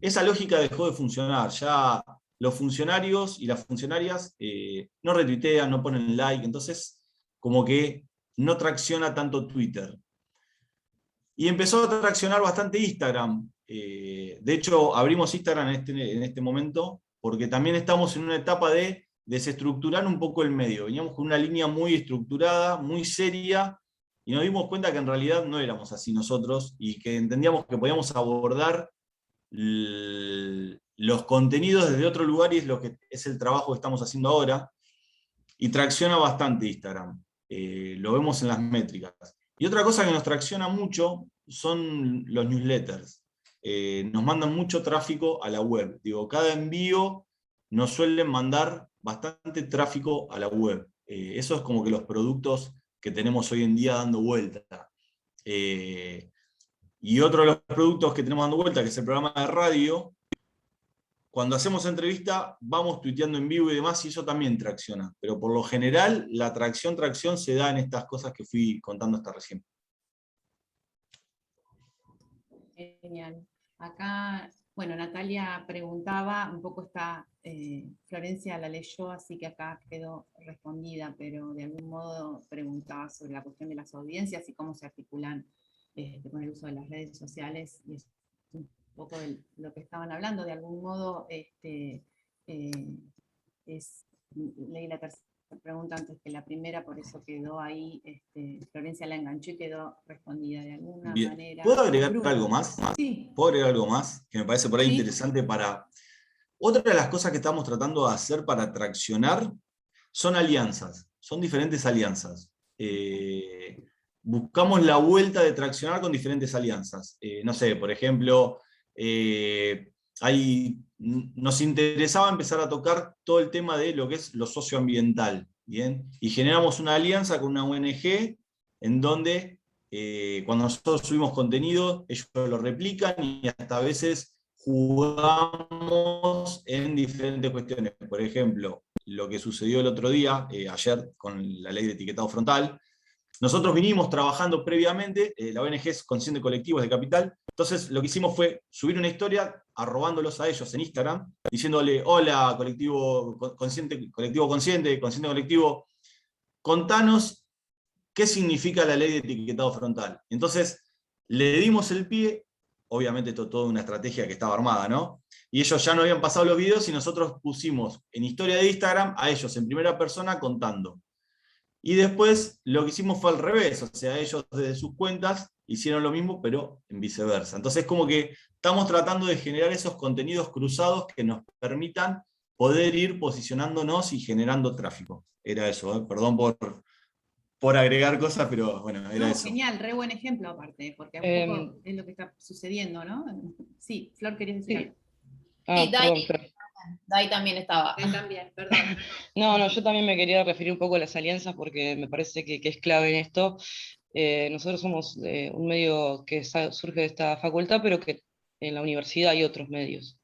esa lógica dejó de funcionar. Ya los funcionarios y las funcionarias no retuitean, no ponen like, entonces como que no tracciona tanto Twitter. Y empezó a traccionar bastante Instagram. De hecho, abrimos Instagram en este momento porque también estamos en una etapa de desestructurar un poco el medio. Veníamos con una línea muy estructurada, muy seria, y nos dimos cuenta que en realidad no éramos así nosotros, y que entendíamos que podíamos abordar los contenidos desde otro lugar, y es lo que es el trabajo que estamos haciendo ahora, y tracciona bastante Instagram. Lo vemos en las métricas. Y otra cosa que nos tracciona mucho son los newsletters. Nos mandan mucho tráfico a la web. Digo, cada envío nos suelen mandar bastante tráfico a la web. Eso es como que los productos que tenemos hoy en día dando vuelta. Y otro de los productos que tenemos dando vuelta, que es el programa de radio, cuando hacemos entrevista vamos tuiteando en vivo y demás, y eso también tracciona. Pero por lo general, la tracción se da en estas cosas que fui contando hasta recién. Genial. Acá, bueno, Natalia preguntaba, un poco está, Florencia la leyó, así que acá quedó respondida, pero de algún modo preguntaba sobre la cuestión de las audiencias y cómo se articulan con el uso de las redes sociales, y es un poco de lo que estaban hablando. De algún modo, leí la tercera pregunta antes que la primera, por eso quedó ahí, Florencia la enganchó y quedó respondida de alguna Bien. manera. ¿Puedo agregar algo más? Sí. ¿Puedo agregar algo más? Que me parece por ahí Sí. interesante para... Otra de las cosas que estamos tratando de hacer para traccionar son alianzas, son diferentes alianzas. Buscamos la vuelta de traccionar con diferentes alianzas. No sé, por ejemplo, nos interesaba empezar a tocar todo el tema de lo que es lo socioambiental, ¿bien? Y generamos una alianza con una ONG en donde cuando nosotros subimos contenido, ellos lo replican, y hasta a veces jugamos en diferentes cuestiones. Por ejemplo, lo que sucedió el otro día, ayer, con la ley de etiquetado frontal. Nosotros vinimos trabajando previamente, la ONG es Consciente Colectivo, es de Capital, entonces lo que hicimos fue subir una historia arrobándolos a ellos en Instagram, diciéndole: hola, colectivo consciente, colectivo, contanos qué significa la ley de etiquetado frontal. Entonces le dimos el pie, obviamente toda una estrategia que estaba armada, ¿no? Y ellos ya no habían pasado los videos, y nosotros pusimos en historia de Instagram a ellos en primera persona contando. Y después lo que hicimos fue al revés, o sea, ellos desde sus cuentas hicieron lo mismo, pero en viceversa. Entonces, como que estamos tratando de generar esos contenidos cruzados que nos permitan poder ir posicionándonos y generando tráfico. Era eso, perdón por agregar cosas, pero bueno, era eso. Genial, re buen ejemplo aparte, porque un poco es lo que está sucediendo, ¿no? Sí, Flor, ¿querías decir algo? Sí, Perdón, Flor. Dai también estaba. También, perdón. No, yo también me quería referir un poco a las alianzas, porque me parece que es clave en esto. Nosotros somos un medio que surge de esta facultad, pero que en la universidad hay otros medios,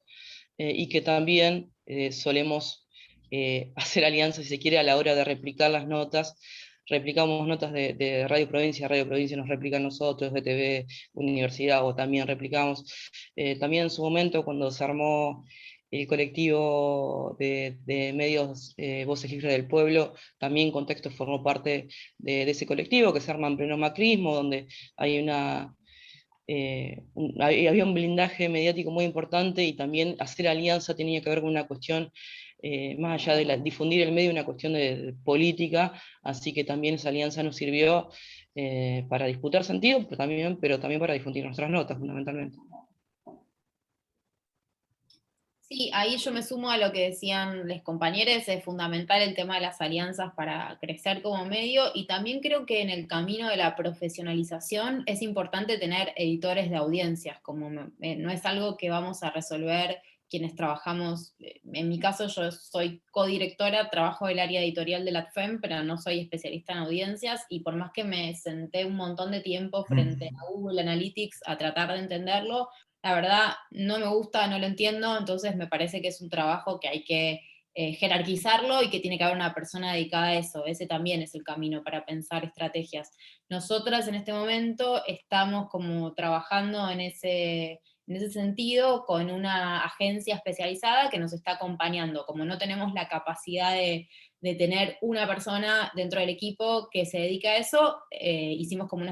y que también solemos hacer alianzas, si se quiere, a la hora de replicar las notas. Replicamos notas de Radio Provincia nos replica a nosotros, de TV Universidad, o también replicamos. También en su momento, cuando se armó el colectivo de medios Voces Libres del Pueblo, también Contexto formó parte de ese colectivo, que se arma en pleno macrismo, donde hay había un blindaje mediático muy importante, y también hacer alianza tenía que ver con una cuestión, más allá de difundir el medio, una cuestión de política, así que también esa alianza nos sirvió para disputar sentido, pero también para difundir nuestras notas, fundamentalmente. Sí, ahí yo me sumo a lo que decían los compañeros, es fundamental el tema de las alianzas para crecer como medio, y también creo que en el camino de la profesionalización es importante tener editores de audiencias, como no es algo que vamos a resolver quienes trabajamos. En mi caso yo soy codirectora, trabajo del área editorial de la ATFEM, pero no soy especialista en audiencias, y por más que me senté un montón de tiempo frente a Google Analytics a tratar de entenderlo, la verdad no me gusta, no lo entiendo, entonces me parece que es un trabajo que hay que jerarquizarlo, y que tiene que haber una persona dedicada a eso. Ese también es el camino para pensar estrategias. Nosotras en este momento estamos como trabajando en ese sentido con una agencia especializada que nos está acompañando. Como no tenemos la capacidad de tener una persona dentro del equipo que se dedica a eso, hicimos como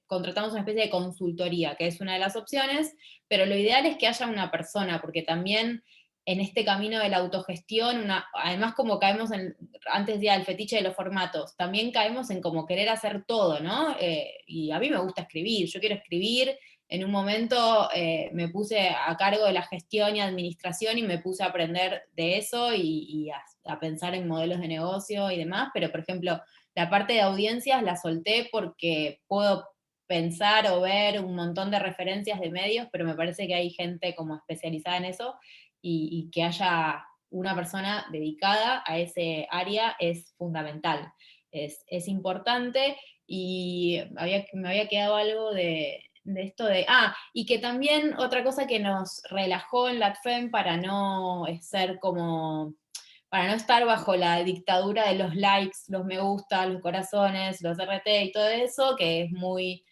contratamos una especie de consultoría, que es una de las opciones, pero lo ideal es que haya una persona, porque también en este camino de la autogestión, además como caemos antes decía el fetiche de los formatos, también caemos en como querer hacer todo, ¿no? Y a mí me gusta escribir, yo quiero escribir. En un momento me puse a cargo de la gestión y administración y me puse a aprender de eso y a pensar en modelos de negocio y demás, pero por ejemplo, la parte de audiencias la solté porque puedo pensar o ver un montón de referencias de medios, pero me parece que hay gente como especializada en eso, y que haya una persona dedicada a ese área es fundamental, es importante, y me había quedado algo de esto de, y que también otra cosa que nos relajó en LATFEM para no ser como, para no estar bajo la dictadura de los likes, los me gusta, los corazones, los RT y todo eso, que es muy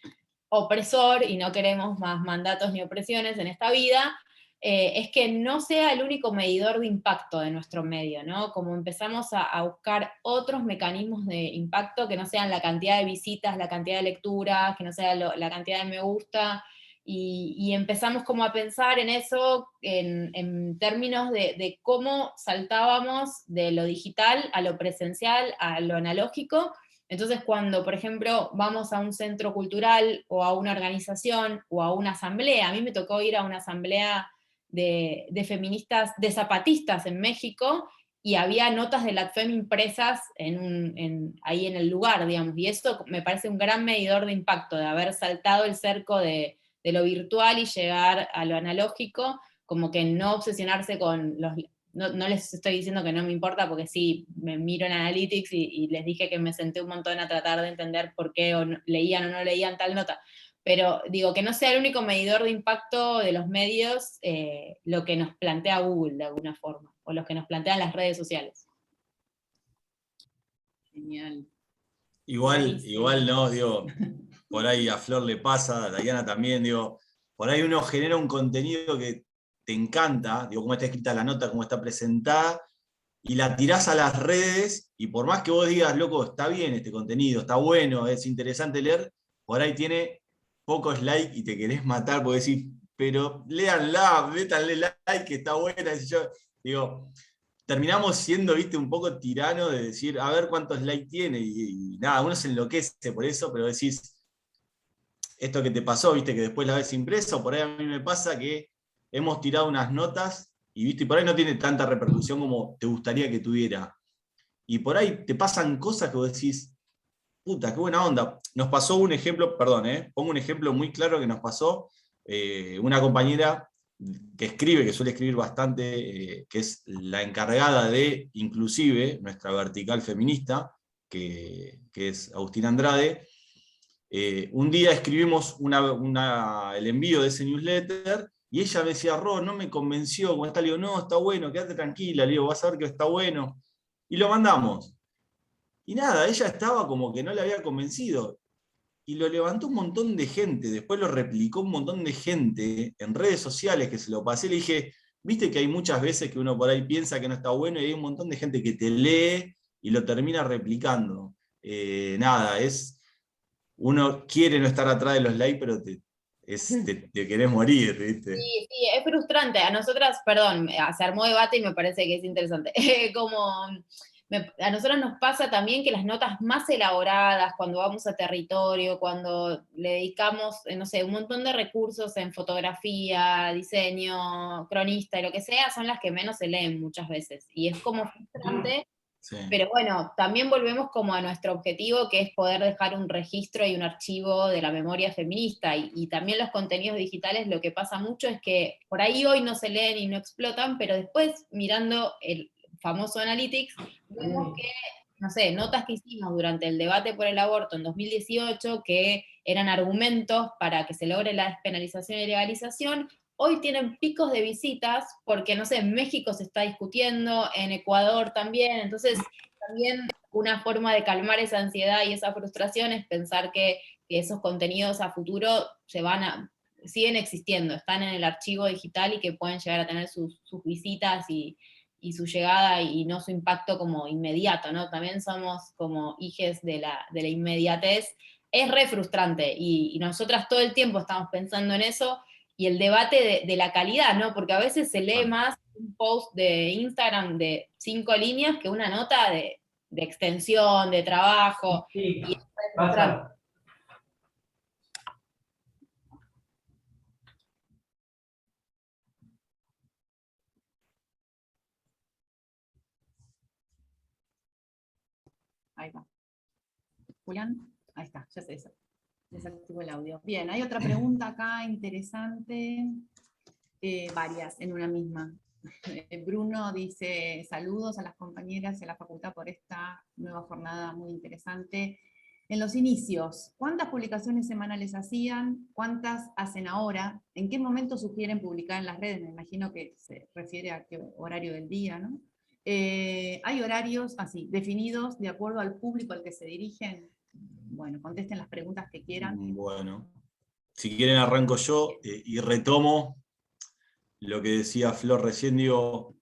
opresor y no queremos más mandatos ni opresiones en esta vida, es que no sea el único medidor de impacto de nuestro medio, ¿no? Como empezamos a buscar otros mecanismos de impacto que no sean la cantidad de visitas, la cantidad de lecturas, que no sea la cantidad de me gusta, y empezamos como a pensar en eso en términos de cómo saltábamos de lo digital a lo presencial, a lo analógico. Entonces, cuando, por ejemplo, vamos a un centro cultural o a una organización o a una asamblea, a mí me tocó ir a una asamblea de feministas, de zapatistas en México, y había notas de LATFEM impresas ahí en el lugar, digamos, y eso me parece un gran medidor de impacto, de haber saltado el cerco de lo virtual y llegar a lo analógico, como que no obsesionarse con los... No les estoy diciendo que no me importa, porque sí, me miro en Analytics y les dije que me senté un montón a tratar de entender por qué leían o no leían tal nota. Pero digo, que no sea el único medidor de impacto de los medios lo que nos plantea Google de alguna forma, o lo que nos plantean las redes sociales. Genial. Igual no, digo, por ahí a Flor le pasa, a Diana también, digo, por ahí uno genera un contenido que te encanta, digo, cómo está escrita la nota, cómo está presentada, y la tirás a las redes, y por más que vos digas, loco, está bien este contenido, está bueno, es interesante leer, por ahí tiene pocos likes y te querés matar porque decís, pero léanla, métanle like, que está buena, y yo digo, terminamos siendo, viste, un poco tirano de decir, a ver cuántos likes tiene, y nada, uno se enloquece por eso, pero decís, esto que te pasó, viste, que después la ves impreso, por ahí a mí me pasa que hemos tirado unas notas y, viste, y por ahí no tiene tanta repercusión como te gustaría que tuviera. Y por ahí te pasan cosas que vos decís, puta, qué buena onda. Nos pasó un ejemplo, perdón, pongo un ejemplo muy claro que nos pasó. Una compañera que escribe, que suele escribir bastante, que es la encargada de Inclusive, nuestra vertical feminista, que es Agustina Andrade. Un día escribimos el envío de ese newsletter y ella me decía, Ro, no me convenció, como está, le digo, no, está bueno, quédate tranquila, le digo, vas a ver que está bueno. Y lo mandamos. Y nada, ella estaba como que no le había convencido. Y lo levantó un montón de gente, después lo replicó un montón de gente en redes sociales que se lo pasé. Le dije, viste que hay muchas veces que uno por ahí piensa que no está bueno y hay un montón de gente que te lee y lo termina replicando. Nada, uno quiere no estar atrás de los likes, pero te querés morir, ¿viste? Sí, sí, es frustrante. A nosotras, perdón, se armó debate y me parece que es interesante. A nosotros nos pasa también que las notas más elaboradas, cuando vamos a territorio, cuando le dedicamos, no sé, un montón de recursos en fotografía, diseño, cronista y lo que sea, son las que menos se leen muchas veces. Y es como frustrante. Sí. Pero bueno, también volvemos como a nuestro objetivo, que es poder dejar un registro y un archivo de la memoria feminista, y también los contenidos digitales. Lo que pasa mucho es que por ahí hoy no se leen y no explotan, pero después, mirando el famoso Analytics, vemos que, no sé, notas que hicimos durante el debate por el aborto en 2018, que eran argumentos para que se logre la despenalización y legalización, hoy tienen picos de visitas, porque, no sé, en México se está discutiendo, en Ecuador también. Entonces también una forma de calmar esa ansiedad y esa frustración es pensar que esos contenidos a futuro siguen existiendo, están en el archivo digital y que pueden llegar a tener sus visitas y su llegada y no su impacto como inmediato, ¿no? También somos como hijes de la inmediatez. Es re frustrante y nosotras todo el tiempo estamos pensando en eso. y el debate de la calidad, ¿no? Porque a veces se lee Claro. más un post de Instagram de 5 líneas que una nota de extensión, de trabajo. Sí, Y pasa. Ahí va. Julián, ahí está, ya se desactivó el audio. Bien, hay otra pregunta acá interesante, varias en una misma. Bruno dice, saludos a las compañeras y a la facultad por esta nueva jornada muy interesante. En los inicios, ¿cuántas publicaciones semanales hacían? ¿Cuántas hacen ahora? ¿En qué momento sugieren publicar en las redes? Me imagino que se refiere a qué horario del día, ¿no? ¿Hay horarios así definidos de acuerdo al público al que se dirigen? Bueno, contesten las preguntas que quieran. Bueno, si quieren arranco yo y retomo lo que decía Flor recién, digo,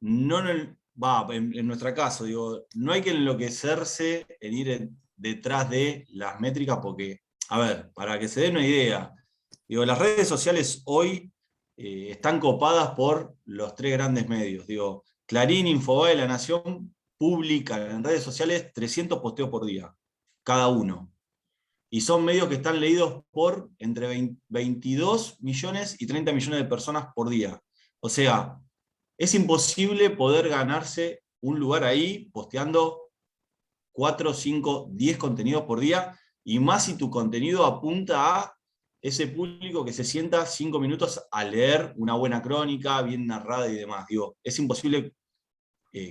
no en nuestro caso, digo, no hay que enloquecerse en ir detrás de las métricas porque, a ver, para que se den una idea, digo, las redes sociales hoy están copadas por los 3 grandes medios, digo, Clarín, Infobae, La Nación publican en redes sociales 300 posteos por día, cada uno. Y son medios que están leídos por entre 22 millones y 30 millones de personas por día. O sea, es imposible poder ganarse un lugar ahí posteando 4, 5, 10 contenidos por día, y más si tu contenido apunta a ese público que se sienta 5 minutos a leer una buena crónica, bien narrada y demás. Digo, es imposible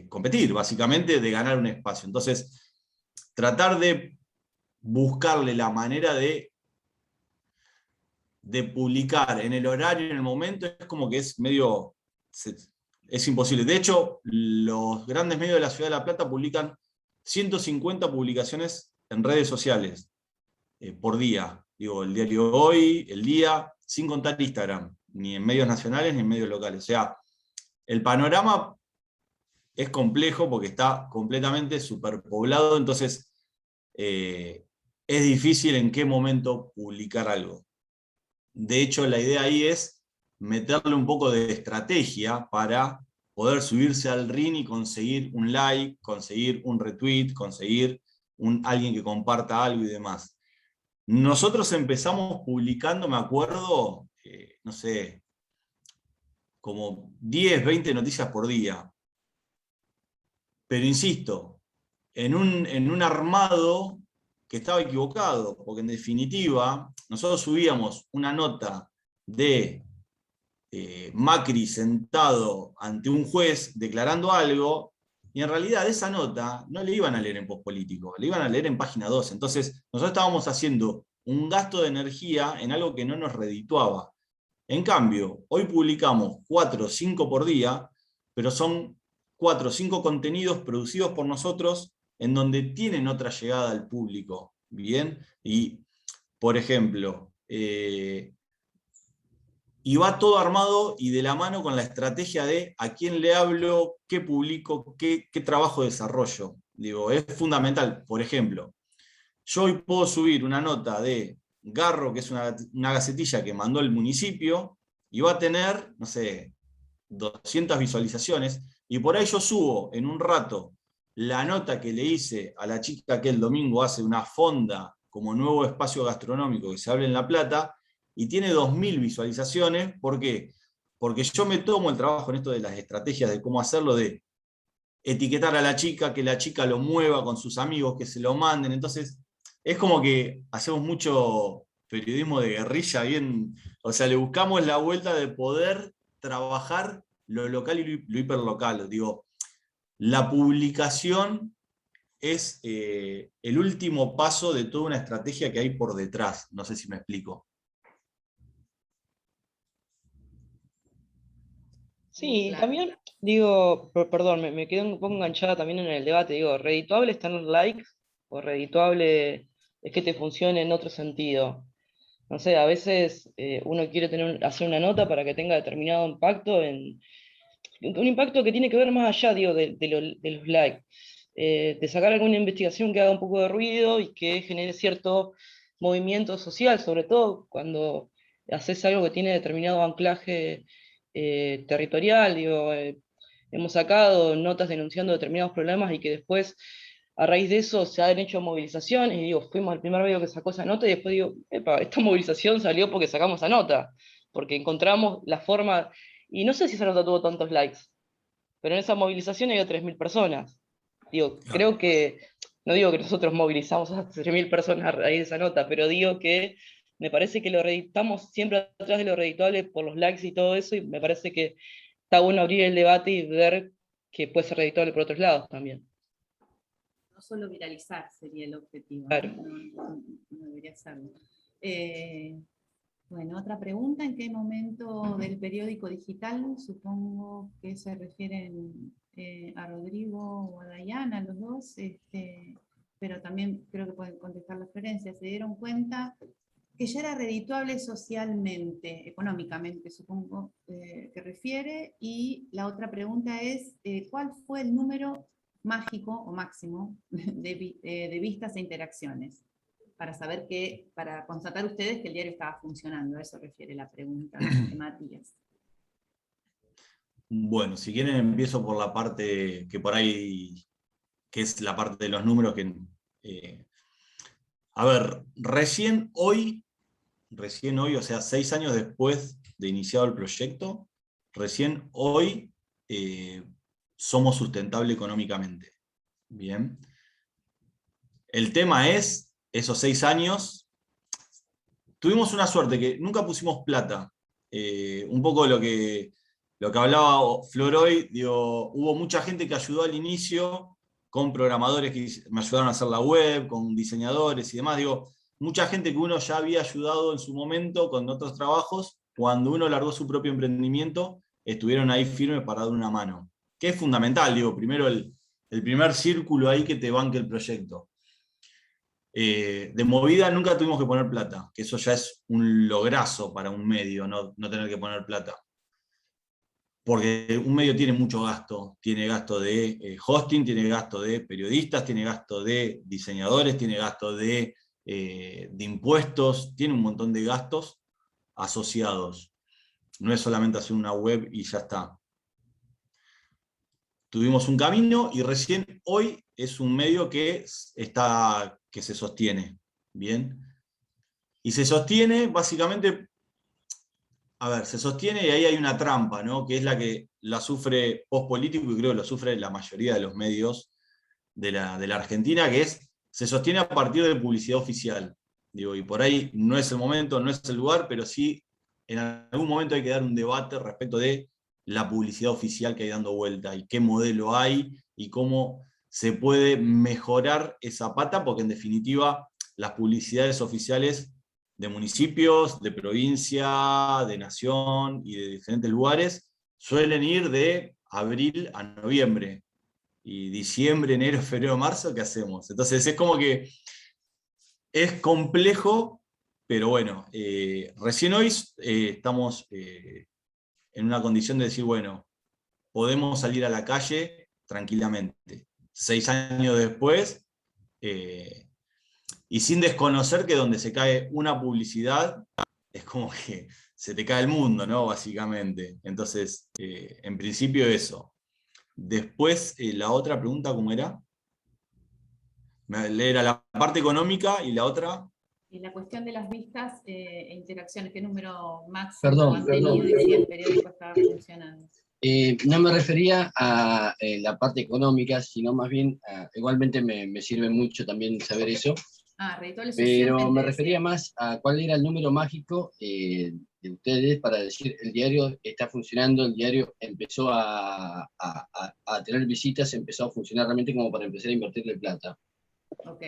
competir, básicamente, de ganar un espacio. Entonces, tratar de buscarle la manera de publicar en el horario, en el momento, es como que es medio... Es imposible. De hecho, los grandes medios de la Ciudad de La Plata publican 150 publicaciones en redes sociales por día. Digo, el diario Hoy, El Día, sin contar Instagram, ni en medios nacionales ni en medios locales. O sea, el panorama es complejo porque está completamente superpoblado, entonces es difícil en qué momento publicar algo. De hecho, la idea ahí es meterle un poco de estrategia para poder subirse al ring y conseguir un like, conseguir un retweet, conseguir alguien que comparta algo y demás. Nosotros empezamos publicando, me acuerdo, no sé, como 10, 20 noticias por día. Pero insisto, en un armado que estaba equivocado, porque en definitiva, nosotros subíamos una nota de Macri sentado ante un juez declarando algo, y en realidad esa nota no le iban a leer en Postpolítico, le iban a leer en página 2. Entonces, nosotros estábamos haciendo un gasto de energía en algo que no nos redituaba. En cambio, hoy publicamos 4 o 5 por día, pero son 4 o 5 contenidos producidos por nosotros en donde tienen otra llegada al público. ¿Bien? Y, por ejemplo, y va todo armado y de la mano con la estrategia de a quién le hablo, qué publico, qué trabajo desarrollo. Digo, es fundamental. Por ejemplo, yo hoy puedo subir una nota de Garro, que es una gacetilla que mandó el municipio, y va a tener, no sé, 200 visualizaciones, y por ahí yo subo en un rato la nota que le hice a la chica que el domingo hace una fonda como nuevo espacio gastronómico que se abre en La Plata, y tiene 2000 visualizaciones. ¿Por qué? Porque yo me tomo el trabajo en esto de las estrategias de cómo hacerlo, de etiquetar a la chica, que la chica lo mueva con sus amigos, que se lo manden. Entonces, es como que hacemos mucho periodismo de guerrilla, bien, o sea, le buscamos la vuelta de poder trabajar lo local y lo hiperlocal. Digo, la publicación es el último paso de toda una estrategia que hay por detrás. No sé si me explico. Sí, Claro. también digo, perdón, me quedé un poco enganchada también en el debate, digo, ¿redituable es tener likes o redituable es que te funcione en otro sentido? No sé, a veces uno quiere hacer una nota para que tenga determinado impacto, un impacto que tiene que ver más allá, digo, de los likes, de sacar alguna investigación que haga un poco de ruido y que genere cierto movimiento social, sobre todo cuando haces algo que tiene determinado anclaje territorial, digo, hemos sacado notas denunciando determinados problemas y que después, a raíz de eso, se han hecho movilizaciones, y digo, fuimos el primer medio que sacó esa nota, y después digo, epa, esta movilización salió porque sacamos esa nota, porque encontramos la forma, y no sé si esa nota tuvo tantos likes, pero en esa movilización había 3.000 personas. Digo, Claro. creo que, no digo que nosotros movilizamos a 3.000 personas a raíz de esa nota, pero digo que me parece que estamos siempre atrás de lo redituable por los likes y todo eso, y me parece que está bueno abrir el debate y ver que puede ser redituable por otros lados también. No solo viralizar sería el objetivo, Claro. no debería serlo. Bueno, otra pregunta, ¿en qué momento del periódico digital? Supongo que se refieren a Rodrigo o a Dayana, los dos, pero también creo que pueden contestar la Florencia. ¿Se dieron cuenta que ya era redituable socialmente, económicamente, supongo que refiere? Y la otra pregunta es, ¿cuál fue el número mágico o máximo de vistas e interacciones? Para saber para constatar ustedes que el diario estaba funcionando. A eso refiere la pregunta de Matías. Bueno, si quieren empiezo por la parte que por ahí, que es la parte de los números que... a ver, recién hoy, o sea, 6 años después de iniciado el proyecto, recién hoy somos sustentables económicamente. Bien. El tema es, esos 6 años, tuvimos una suerte que nunca pusimos plata. Un poco lo que hablaba Flor hoy, digo, hubo mucha gente que ayudó al inicio, con programadores que me ayudaron a hacer la web, con diseñadores y demás. Digo, mucha gente que uno ya había ayudado en su momento con otros trabajos, cuando uno largó su propio emprendimiento, estuvieron ahí firmes para dar una mano. Que es fundamental, digo, primero el primer círculo ahí que te banque el proyecto. De movida nunca tuvimos que poner plata, que eso ya es un lograzo para un medio, no tener que poner plata. Porque un medio tiene mucho gasto, tiene gasto de hosting, tiene gasto de periodistas, tiene gasto de diseñadores, tiene gasto de impuestos, tiene un montón de gastos asociados. No es solamente hacer una web y ya está. Tuvimos un camino y recién hoy es un medio que se sostiene. Bien. Y se sostiene básicamente, a ver, se sostiene y ahí hay una trampa, ¿no? Que es la que la sufre Postpolítico y creo que lo sufre la mayoría de los medios de la Argentina, que es, se sostiene a partir de publicidad oficial. Digo, y por ahí no es el momento, no es el lugar, pero sí en algún momento hay que dar un debate respecto de la publicidad oficial que hay dando vuelta y qué modelo hay y cómo se puede mejorar esa pata, porque en definitiva las publicidades oficiales de municipios, de provincia, de nación y de diferentes lugares suelen ir de abril a noviembre. Y diciembre, enero, febrero, marzo, ¿qué hacemos? Entonces es como que es complejo, pero bueno, recién hoy estamos en una condición de decir, bueno, podemos salir a la calle tranquilamente. 6 años después, y sin desconocer que donde se cae una publicidad, es como que se te cae el mundo, ¿no? Básicamente. Entonces, en principio eso. Después, la otra pregunta, ¿cómo era? Era la parte económica y la otra... Y la cuestión de las vistas e interacciones, ¿qué número máximo Perdón, han tenido y si el periódico estaba funcionando? No me refería a la parte económica, sino más bien, igualmente me sirve mucho también saber eso, Redituable pero socialmente, me refería decía. más a cuál era el número mágico de ustedes para decir el diario está funcionando, el diario empezó a tener visitas, empezó a funcionar realmente como para empezar a invertirle plata. Ok.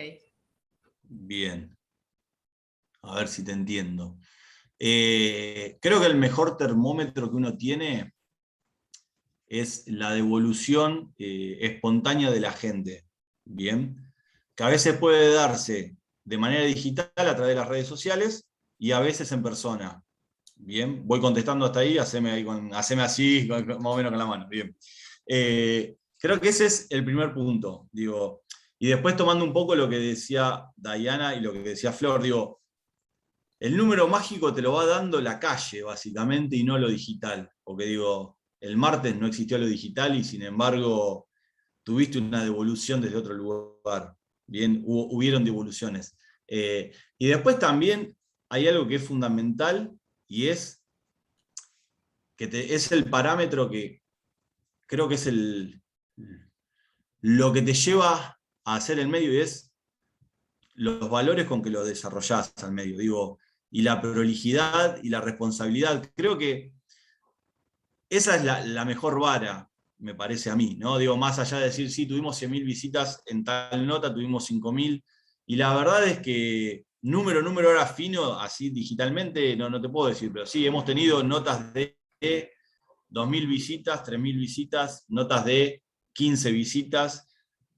Bien. A ver si te entiendo. Creo que el mejor termómetro que uno tiene es la devolución espontánea de la gente. Bien. Que a veces puede darse de manera digital a través de las redes sociales y a veces en persona. Bien. Voy contestando hasta ahí, haceme así, más o menos con la mano. Bien. Creo que ese es el primer punto. Digo, y después tomando un poco lo que decía Dayana y lo que decía Flor, digo, el número mágico te lo va dando la calle, básicamente, y no lo digital. Porque digo, el martes no existió lo digital y sin embargo tuviste una devolución desde otro lugar. Bien, hubieron devoluciones. Y después también hay algo que es fundamental y es que es el parámetro que creo que es lo que te lleva a hacer el medio y es los valores con que lo desarrollás al medio, digo, y la prolijidad y la responsabilidad. Creo que esa es la mejor vara, me parece a mí, ¿no? Digo, más allá de decir, sí, tuvimos 100.000 visitas en tal nota, tuvimos 5.000, y la verdad es que número ahora fino, así digitalmente, no te puedo decir, pero sí, hemos tenido notas de 2.000 visitas, 3.000 visitas, notas de 15 visitas,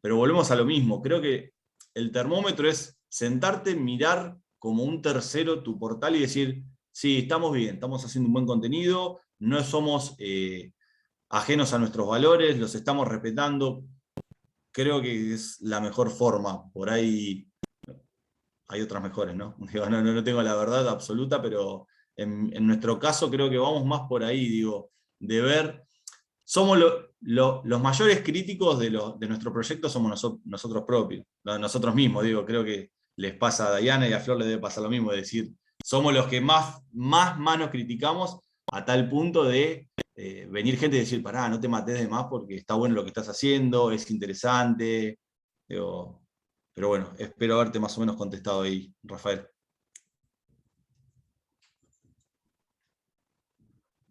pero volvemos a lo mismo. Creo que el termómetro es sentarte, mirar como un tercero tu portal y decir, sí, estamos bien, estamos haciendo un buen contenido, no somos ajenos a nuestros valores, los estamos respetando. Creo que es la mejor forma. Por ahí hay otras mejores, ¿no? Digo, no tengo la verdad absoluta, pero en nuestro caso creo que vamos más por ahí, digo, de ver. Somos los mayores críticos de nuestro proyecto somos nosotros propios, nosotros mismos, digo, creo que les pasa a Diana y a Flor les debe pasar lo mismo, es decir, somos los que más nos criticamos a tal punto de venir gente y decir, pará, no te mates de más porque está bueno lo que estás haciendo, es interesante, digo, pero bueno, espero haberte más o menos contestado ahí, Rafael.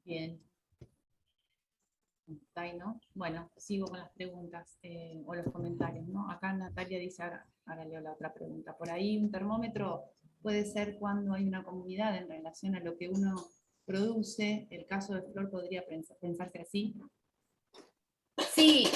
Bien. ¿No? Bueno, sigo con las preguntas o los comentarios, ¿no? Acá Natalia dice, ahora leo la otra pregunta. Por ahí un termómetro puede ser cuando hay una comunidad en relación a lo que uno produce. El caso de Flor podría pensarse así. Sí,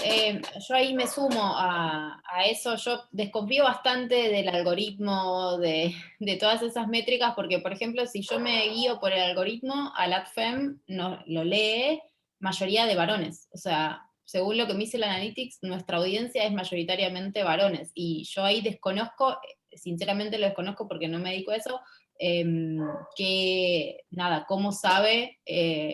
yo ahí me sumo a eso. Yo desconfío bastante del algoritmo, de todas esas métricas, porque, por ejemplo, si yo me guío por el algoritmo, al AdFem no, lo lee mayoría de varones. O sea, según lo que me dice el Analytics, nuestra audiencia es mayoritariamente varones. Y yo ahí desconozco, sinceramente lo desconozco porque no me dedico a eso, que, nada, cómo sabe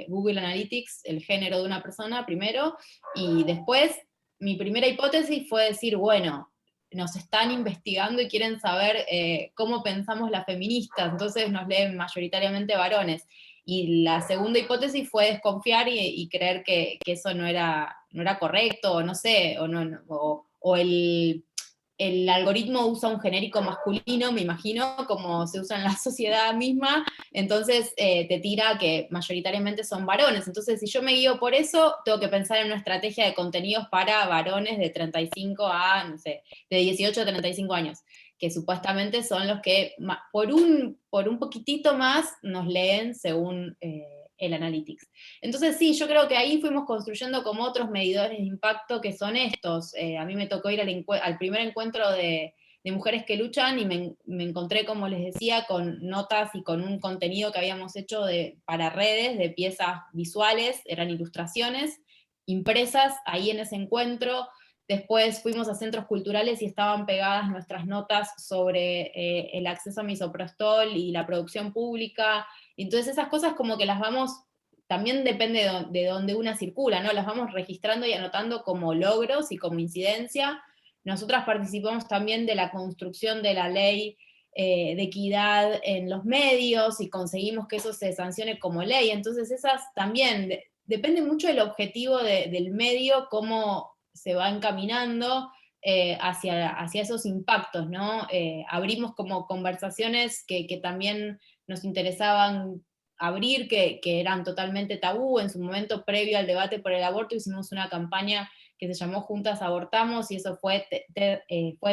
Google Analytics el género de una persona primero, y después mi primera hipótesis fue decir, bueno, nos están investigando y quieren saber cómo pensamos las feministas, entonces nos leen mayoritariamente varones. Y la segunda hipótesis fue desconfiar y creer que eso no era correcto, o no sé, o el algoritmo usa un genérico masculino, me imagino, como se usa en la sociedad misma, entonces te tira que mayoritariamente son varones. Entonces, si yo me guío por eso, tengo que pensar en una estrategia de contenidos para varones de 35 a, no sé, de 18 a 35 años, que supuestamente son los que por un poquitito más nos leen según el Analytics. Entonces sí, yo creo que ahí fuimos construyendo como otros medidores de impacto que son estos. A mí me tocó ir al primer encuentro de mujeres que luchan y me encontré, como les decía, con notas y con un contenido que habíamos hecho para redes, de piezas visuales, eran ilustraciones impresas ahí en ese encuentro. Después fuimos a centros culturales y estaban pegadas nuestras notas sobre el acceso a misoprostol y la producción pública. Entonces esas cosas como que las vamos, también depende de donde una circula, ¿no? Las vamos registrando y anotando como logros y como incidencia. Nosotras participamos también de la construcción de la ley de equidad en los medios y conseguimos que eso se sancione como ley. Entonces esas también, depende mucho del objetivo del medio, cómo se va encaminando hacia esos impactos, ¿no? Abrimos como conversaciones que también nos interesaban abrir, que eran totalmente tabú. En su momento, previo al debate por el aborto, hicimos una campaña que se llamó Juntas Abortamos, y eso fue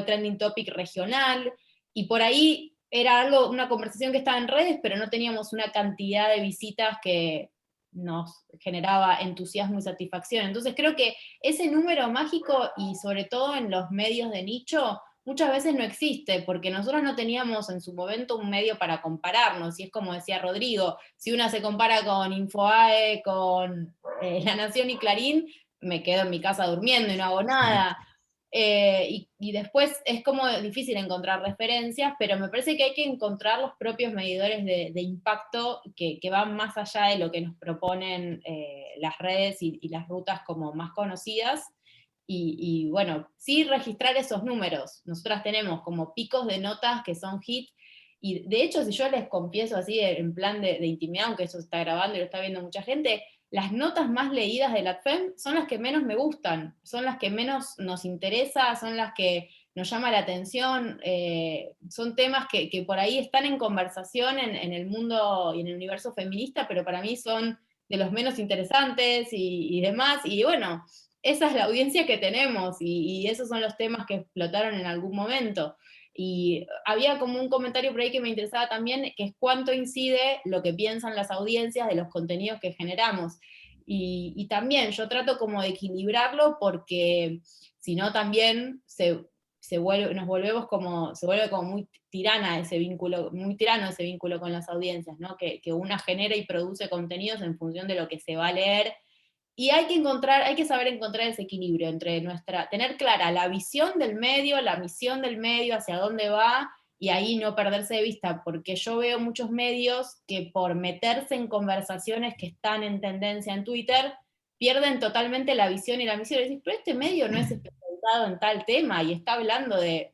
trending topic regional, y por ahí era una conversación que estaba en redes, pero no teníamos una cantidad de visitas que nos generaba entusiasmo y satisfacción. Entonces creo que ese número mágico, y sobre todo en los medios de nicho, muchas veces no existe, porque nosotros no teníamos en su momento un medio para compararnos, y es como decía Rodrigo, si una se compara con Infobae, con La Nación y Clarín, me quedo en mi casa durmiendo y no hago nada. Y después es como difícil encontrar referencias, pero me parece que hay que encontrar los propios medidores de impacto que van más allá de lo que nos proponen las redes y las rutas como más conocidas. Y bueno, sí registrar esos números. Nosotras tenemos como picos de notas que son hit, y de hecho, si yo les confieso así en plan de intimidad, aunque eso se está grabando y lo está viendo mucha gente, las notas más leídas de LATFEM son las que menos me gustan, son las que menos nos interesa, son las que nos llama la atención, son temas que por ahí están en conversación en el mundo y en el universo feminista, pero para mí son de los menos interesantes y demás, y bueno, esa es la audiencia que tenemos, y esos son los temas que explotaron en algún momento. Y había como un comentario por ahí que me interesaba también, que es cuánto incide lo que piensan las audiencias de los contenidos que generamos. Y también yo trato como de equilibrarlo, porque si no también nos volvemos como, se vuelve como muy tirana ese vínculo, muy tirano ese vínculo con las audiencias, ¿no? Que una genera y produce contenidos en función de lo que se va a leer. Y hay que saber encontrar ese equilibrio entre tener clara la visión del medio, la misión del medio, hacia dónde va, y ahí no perderse de vista, porque yo veo muchos medios que por meterse en conversaciones que están en tendencia en Twitter, pierden totalmente la visión y la misión. Y decís, pero este medio no es especializado en tal tema, y está hablando de,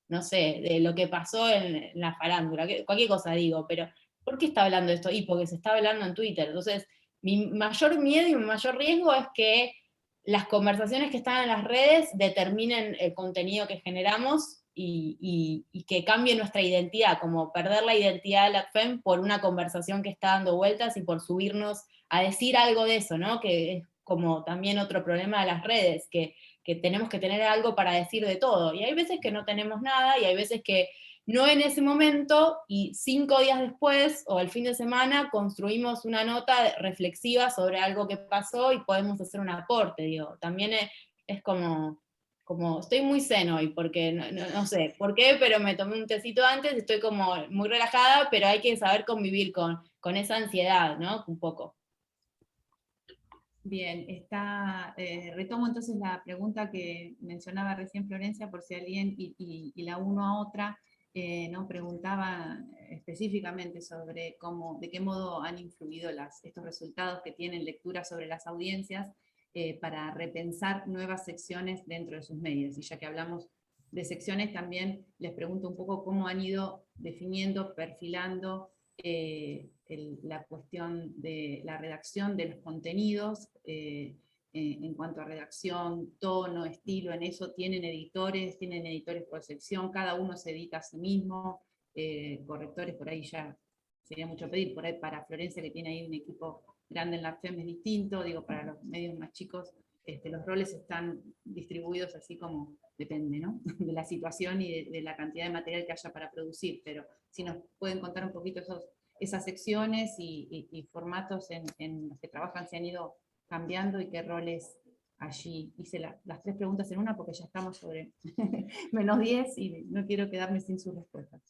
no sé, de lo que pasó en la farándula, cualquier cosa digo, pero ¿por qué está hablando de esto? Y porque se está hablando en Twitter. Entonces, mi mayor miedo y mi mayor riesgo es que las conversaciones que están en las redes determinen el contenido que generamos y que cambie nuestra identidad, como perder la identidad de la FEM por una conversación que está dando vueltas y por subirnos a decir algo de eso, ¿no? Que es como también otro problema de las redes, que tenemos que tener algo para decir de todo. Y hay veces que no tenemos nada, y hay veces que no en ese momento, y 5 días después, o el fin de semana, construimos una nota reflexiva sobre algo que pasó y podemos hacer un aporte, digo. También es como estoy muy zen hoy, porque no sé por qué, pero me tomé un tecito antes, estoy como muy relajada, pero hay que saber convivir con esa ansiedad, ¿no? Un poco. Bien, retomo entonces la pregunta que mencionaba recién Florencia, por si alguien, y la uno a otra, ¿no? Preguntaba específicamente sobre de qué modo han influido estos resultados que tienen lecturas sobre las audiencias para repensar nuevas secciones dentro de sus medios. Y ya que hablamos de secciones, también les pregunto un poco cómo han ido definiendo, perfilando la cuestión de la redacción de los contenidos, en cuanto a redacción, tono, estilo, en eso tienen editores por sección, cada uno se edita a sí mismo, correctores por ahí ya sería mucho pedir, por ahí para Florencia que tiene ahí un equipo grande en la FEM es distinto, digo, para los medios más chicos los roles están distribuidos así como depende, ¿no? De la situación y de la cantidad de material que haya para producir, pero si nos pueden contar un poquito esas secciones y formatos en los que trabajan, se han ido cambiando y qué roles allí. Hice las 3 preguntas en una porque ya estamos sobre -10 y no quiero quedarme sin sus respuestas.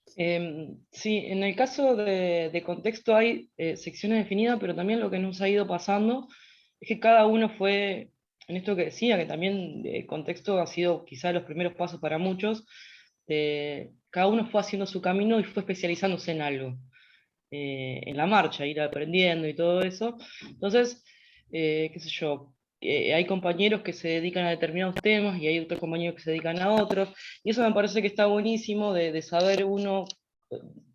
Sí, en el caso de contexto hay secciones definidas, pero también lo que nos ha ido pasando es que cada uno fue, en esto que decía, que también el contexto ha sido quizá los primeros pasos para muchos, cada uno fue haciendo su camino y fue especializándose en algo, en la marcha, ir aprendiendo y todo eso. Entonces, qué sé yo, hay compañeros que se dedican a determinados temas y hay otros compañeros que se dedican a otros, y eso me parece que está buenísimo de saber uno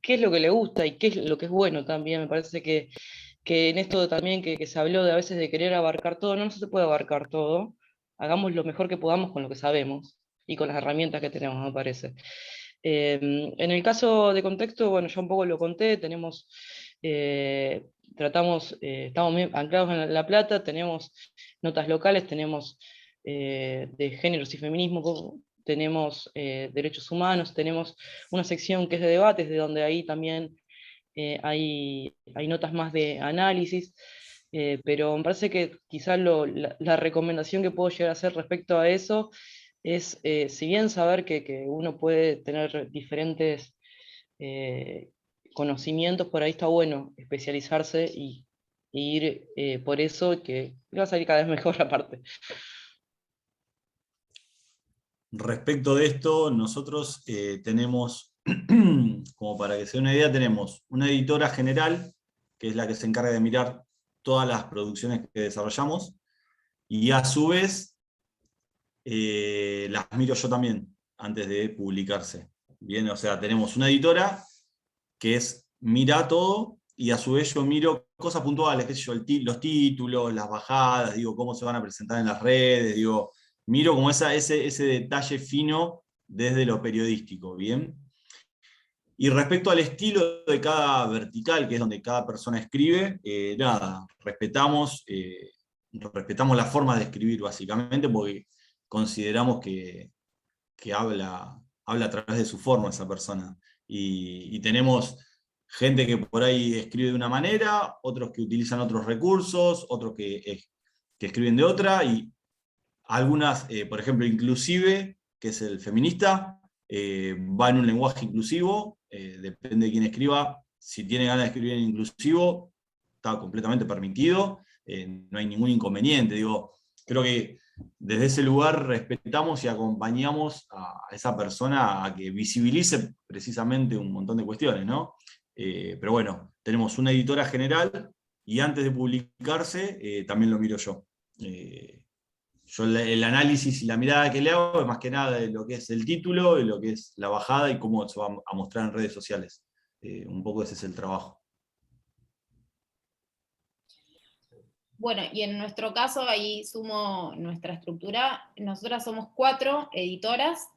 qué es lo que le gusta y qué es lo que es bueno también. Me parece que en esto también que se habló de a veces de querer abarcar todo, no se puede abarcar todo, hagamos lo mejor que podamos con lo que sabemos y con las herramientas que tenemos, me parece. En el caso de contexto, bueno, ya un poco lo conté, estamos muy anclados en La Plata, tenemos notas locales, tenemos de géneros y feminismo, tenemos derechos humanos, tenemos una sección que es de debates, de donde ahí también hay notas más de análisis, pero me parece que quizás la recomendación que puedo llegar a hacer respecto a eso es, si bien saber que uno puede tener diferentes conocimientos, por ahí está bueno especializarse y ir por eso, que va a salir cada vez mejor aparte. respecto de esto, nosotros tenemos, como para que se dé una idea, tenemos una editora general, que es la que se encarga de mirar todas las producciones que desarrollamos, y a su vez las miro yo también, antes de publicarse. Bien, o sea, tenemos una editora que mira todo, y a su vez yo miro cosas puntuales, qué sé yo, los títulos, las bajadas, digo, cómo se van a presentar en las redes, digo, miro como ese detalle fino desde lo periodístico, ¿bien? Y respecto al estilo de cada vertical, que es donde cada persona escribe, nada, respetamos la forma de escribir, básicamente, porque consideramos que habla a través de su forma esa persona. Y tenemos gente que por ahí escribe de una manera, otros que utilizan otros recursos, otros que escriben de otra, y algunas, por ejemplo, inclusive, que es el feminista, va en un lenguaje inclusivo, depende de quién escriba, si tiene ganas de escribir en inclusivo, está completamente permitido, no hay ningún inconveniente, digo, creo que desde ese lugar respetamos y acompañamos a esa persona a que visibilice precisamente un montón de cuestiones, ¿no? Pero bueno, tenemos una editora general y antes de publicarse también lo miro yo. Yo el análisis y la mirada que le hago es más que nada de lo que es el título, de lo que es la bajada y cómo se va a mostrar en redes sociales. Un poco ese es el trabajo. Bueno, y en nuestro caso, ahí sumo nuestra estructura, nosotras somos 4 editoras,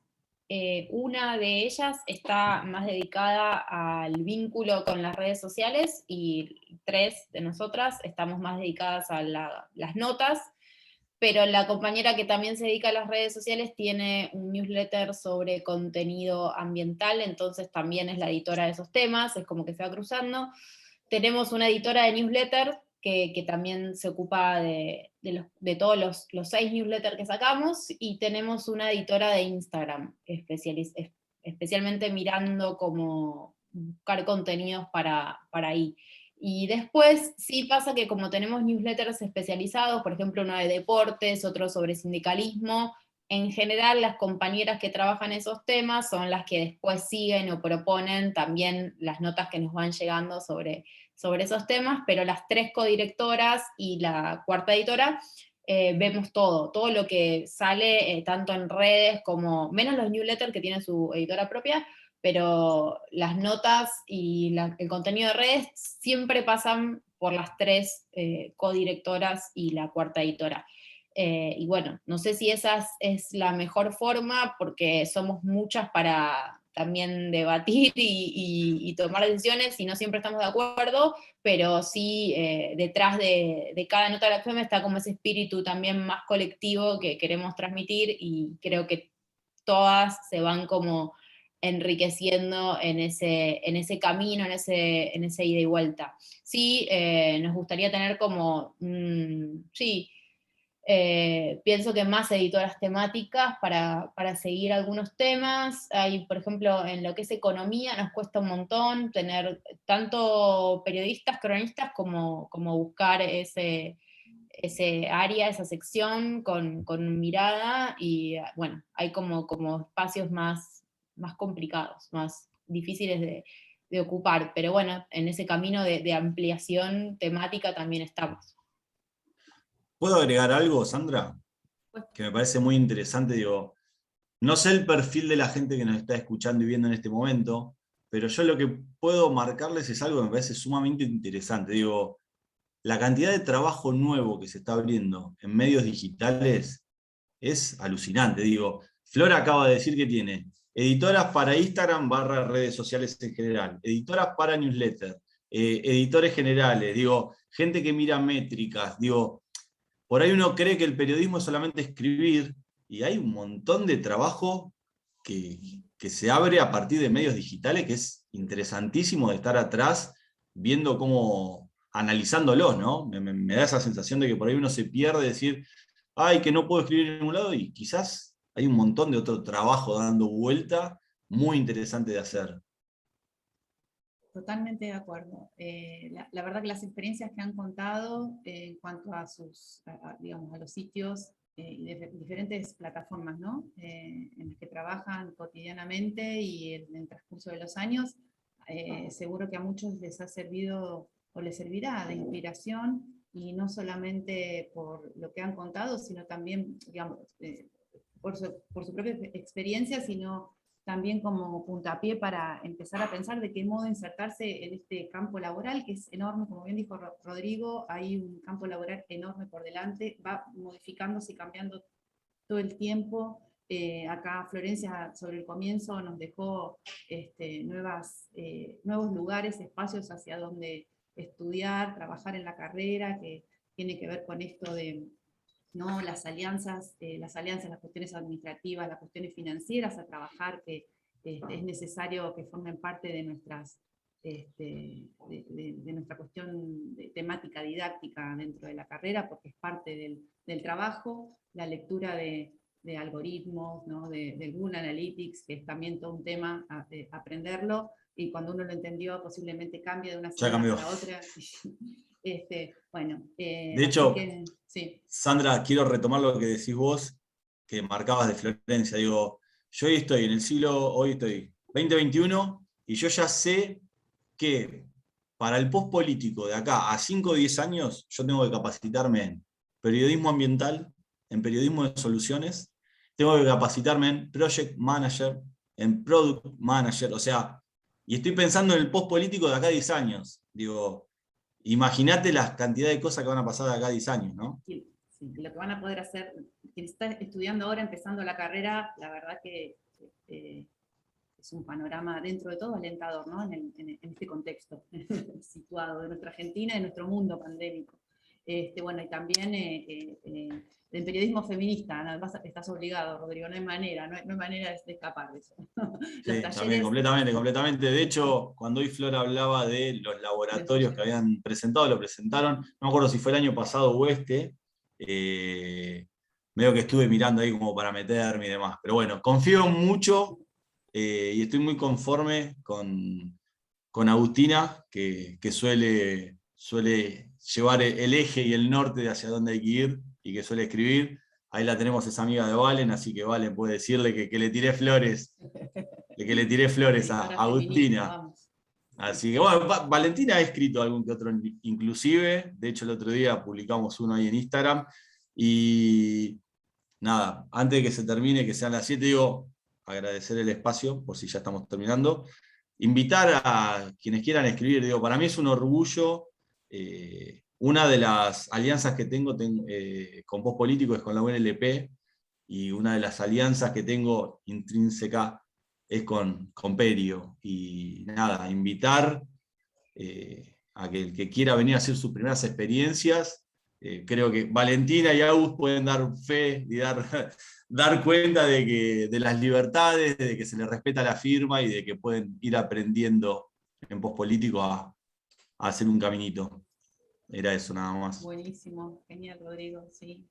una de ellas está más dedicada al vínculo con las redes sociales y 3 de nosotras estamos más dedicadas a las notas, pero la compañera que también se dedica a las redes sociales tiene un newsletter sobre contenido ambiental, entonces también es la editora de esos temas, es como que se va cruzando. Tenemos una editora de newsletter que también se ocupa de todos los 6 newsletters que sacamos, y tenemos una editora de Instagram, especialmente mirando cómo buscar contenidos para ahí. Y después sí pasa que como tenemos newsletters especializados, por ejemplo uno de deportes, otro sobre sindicalismo, en general las compañeras que trabajan esos temas son las que después siguen o proponen también las notas que nos van llegando sobre esos temas, pero las 3 codirectoras y la 4ª editora vemos todo lo que sale tanto en redes como, menos los newsletters que tiene su editora propia, pero las notas y el contenido de redes siempre pasan por las 3 codirectoras y la 4ª editora. Y bueno, no sé si esa es la mejor forma, porque somos muchas para también debatir y tomar decisiones, y no siempre estamos de acuerdo, pero sí detrás de cada nota de la FM está como ese espíritu también más colectivo que queremos transmitir, y creo que todas se van como enriqueciendo en ese camino, en ese ida y vuelta. Sí, nos gustaría tener como, sí, pienso que más editoras temáticas para seguir algunos temas. Hay, por ejemplo, en lo que es economía, nos cuesta un montón tener tanto periodistas, cronistas, como buscar ese área, esa sección con mirada, y bueno, hay como espacios más complicados, más difíciles de ocupar, pero bueno, en ese camino de ampliación temática también estamos. ¿Puedo agregar algo, Sandra? Que me parece muy interesante, digo, no sé el perfil de la gente que nos está escuchando y viendo en este momento, pero yo lo que puedo marcarles es algo que me parece sumamente interesante. Digo, la cantidad de trabajo nuevo que se está abriendo en medios digitales es alucinante. Digo, Flora acaba de decir que tiene editoras para Instagram / redes sociales en general, editoras para newsletter, editores generales, digo, gente que mira métricas, digo, por ahí uno cree que el periodismo es solamente escribir, y hay un montón de trabajo que se abre a partir de medios digitales, que es interesantísimo de estar atrás viendo cómo, analizándolos, ¿no? Me da esa sensación de que por ahí uno se pierde, decir, ay, que no puedo escribir en ningún lado, y quizás hay un montón de otro trabajo dando vuelta, muy interesante de hacer. Totalmente de acuerdo. La verdad que las experiencias que han contado en cuanto a digamos, a los sitios y de diferentes plataformas, ¿no? En las que trabajan cotidianamente y en el transcurso de los años, seguro que a muchos les ha servido o les servirá de inspiración, y no solamente por lo que han contado, sino también, digamos, por su propia experiencia, sino también como puntapié para empezar a pensar de qué modo insertarse en este campo laboral, que es enorme, como bien dijo Rodrigo, hay un campo laboral enorme por delante, va modificándose y cambiando todo el tiempo. Acá Florencia sobre el comienzo nos dejó nuevos lugares, espacios hacia donde estudiar, trabajar en la carrera, que tiene que ver con esto de, ¿no?, las alianzas, las cuestiones administrativas, las cuestiones financieras a trabajar, que es necesario que formen parte de nuestras de nuestra cuestión de temática didáctica dentro de la carrera, porque es parte del trabajo, la lectura de algoritmos, ¿no?, de Google Analytics, que es también todo un tema aprenderlo, y cuando uno lo entendió posiblemente cambia de una semana para otra. Bueno, de hecho, sí. Sandra, quiero retomar lo que decís vos, que marcabas de Florencia. Digo, yo hoy estoy 2021, y yo ya sé que para el post-político de acá a 5 o 10 años, yo tengo que capacitarme en periodismo ambiental, en periodismo de soluciones, tengo que capacitarme en project manager, en product manager, o sea, y estoy pensando en el post-político de acá a 10 años. Digo, imagínate la cantidad de cosas que van a pasar de acá a 10 años, ¿no? Sí, lo que van a poder hacer, quien está estudiando ahora, empezando la carrera, la verdad que es un panorama dentro de todo alentador, ¿no? En este contexto situado de nuestra Argentina y de nuestro mundo pandémico. Bueno, y también en periodismo feminista, ¿no? Estás obligado, Rodrigo, no hay manera, no hay manera de escapar de eso. Sí, también, completamente. De hecho, cuando hoy Flor hablaba de los laboratorios que habían presentado, lo presentaron, no me acuerdo si fue el año pasado o medio que estuve mirando ahí como para meterme y demás. Pero bueno, confío mucho y estoy muy conforme con Agustina, que suele llevar el eje y el norte de hacia dónde hay que ir, y que suele escribir. Ahí la tenemos, esa amiga de Valen, así que Valen puede decirle que le tiré flores. Que le tiré flores a Agustina. Así que bueno, Valentina ha escrito algún que otro inclusive. De hecho, el otro día publicamos uno ahí en Instagram. Y nada, antes de que se termine, que sean las 7, digo, agradecer el espacio, por si ya estamos terminando. Invitar a quienes quieran escribir, digo, para mí es un orgullo. Una de las alianzas que tengo con Post Político es con la UNLP, y una de las alianzas que tengo intrínseca es con Perio. Y nada, invitar a que el que quiera venir a hacer sus primeras experiencias, creo que Valentina y Agus pueden dar fe y dar cuenta de las libertades, de que se les respeta la firma y de que pueden ir aprendiendo en Post-Político a hacer un caminito. Era eso nada más. Buenísimo, genial, Rodrigo, sí.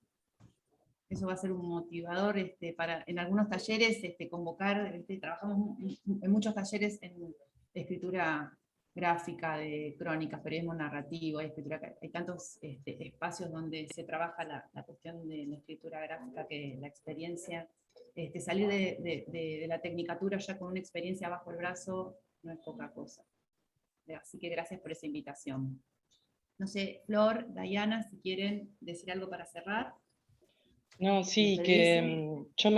Eso va a ser un motivador para en algunos talleres convocar, trabajamos en muchos talleres en escritura gráfica, de crónicas, periodismo narrativo, hay tantos espacios donde se trabaja la cuestión de la escritura gráfica, que la experiencia, salir de la tecnicatura ya con una experiencia bajo el brazo no es poca cosa. Así que gracias por esa invitación. No sé, Flor, Dayana, si quieren decir algo para cerrar. No, sí, que yo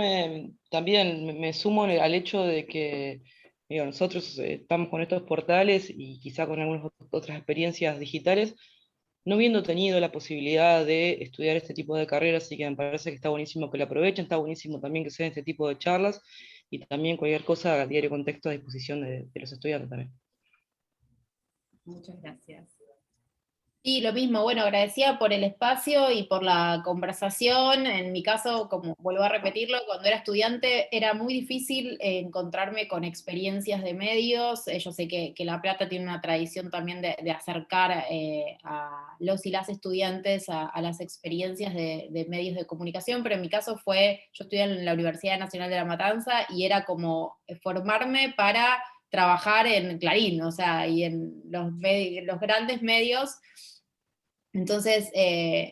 también me sumo al hecho de que digo, nosotros estamos con estos portales y quizá con algunas otras experiencias digitales, no habiendo tenido la posibilidad de estudiar este tipo de carreras, así que me parece que está buenísimo que lo aprovechen, está buenísimo también que se den este tipo de charlas, y también cualquier cosa a Diario Contexto a disposición de los estudiantes también. Muchas gracias. Sí, lo mismo, bueno, agradecida por el espacio y por la conversación. En mi caso, como vuelvo a repetirlo, cuando era estudiante era muy difícil encontrarme con experiencias de medios. Yo sé que La Plata tiene una tradición también de acercar a los y las estudiantes a las experiencias de medios de comunicación, pero en mi caso yo estudié en la Universidad Nacional de La Matanza y era como formarme para trabajar en Clarín, o sea, y en los grandes medios. Entonces,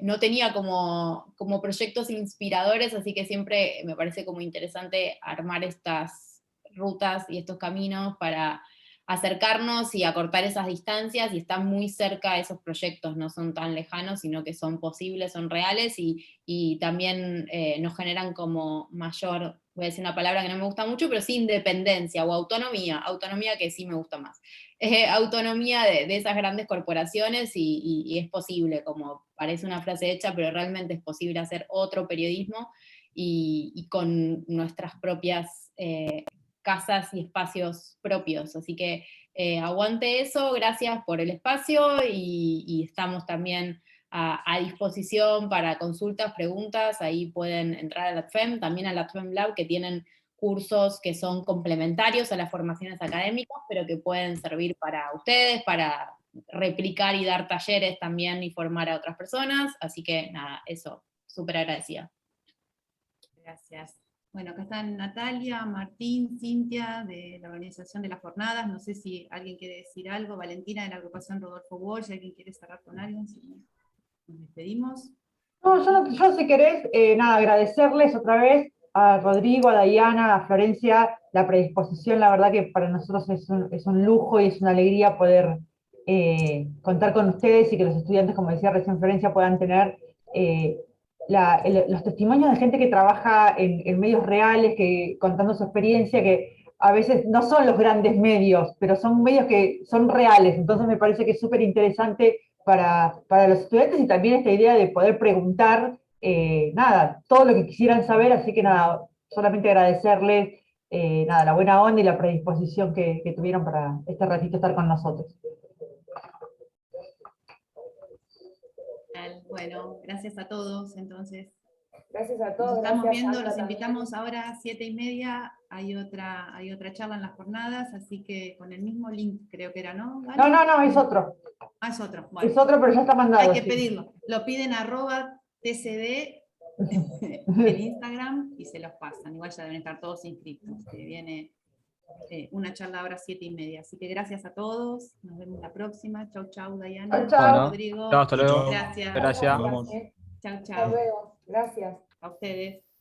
no tenía como proyectos inspiradores, así que siempre me parece como interesante armar estas rutas y estos caminos para acercarnos y acortar esas distancias y estar muy cerca de esos proyectos, no son tan lejanos, sino que son posibles, son reales y también nos generan como mayor, voy a decir una palabra que no me gusta mucho, pero sí independencia o autonomía que sí me gusta más. Autonomía de esas grandes corporaciones y es posible, como parece una frase hecha, pero realmente es posible hacer otro periodismo y con nuestras propias casas y espacios propios. Así que aguante eso, gracias por el espacio y estamos también a disposición para consultas, preguntas, ahí pueden entrar a LATFEM, también a LATFEM Lab, que tienen cursos que son complementarios a las formaciones académicas, pero que pueden servir para ustedes, para replicar y dar talleres también y formar a otras personas, así que nada, eso, súper agradecida. Gracias. Bueno, acá están Natalia, Martín, Cintia, de la organización de las jornadas, no sé si alguien quiere decir algo, Valentina de la agrupación Rodolfo Walsh, alguien quiere cerrar con algo, si no, nos despedimos. No, yo si querés, nada, agradecerles otra vez a Rodrigo, a Diana, a Florencia, la predisposición, la verdad que para nosotros es un lujo y es una alegría poder contar con ustedes y que los estudiantes, como decía recién Florencia, puedan tener los testimonios de gente que trabaja en medios reales, que contando su experiencia, que a veces no son los grandes medios, pero son medios que son reales, entonces me parece que es súper interesante para los estudiantes y también esta idea de poder preguntar, nada, todo lo que quisieran saber, así que nada, solamente agradecerles, nada, la buena onda y la predisposición que tuvieron para este ratito estar con nosotros. Bueno, gracias a todos, entonces. Gracias a todos. Nos estamos gracias, viendo, Ana, los también. invitamos ahora a 7:30, hay otra charla en las jornadas, así que con el mismo link creo que era, ¿no? ¿Vale? No, es otro. Ah, es otro. Bueno, Es otro, pero ya está mandado. hay que sí. pedirlo. Lo piden @tcd en Instagram y se los pasan. Igual ya deben estar todos inscritos. Que viene una charla ahora 7:30. Así que gracias a todos. Nos vemos la próxima. Chau, chau, Diana. Chau, chau. Rodrigo. Chao, hasta luego. Gracias. Gracias. Nos vemos. Chau, Hasta chau. luego. Gracias. A ustedes.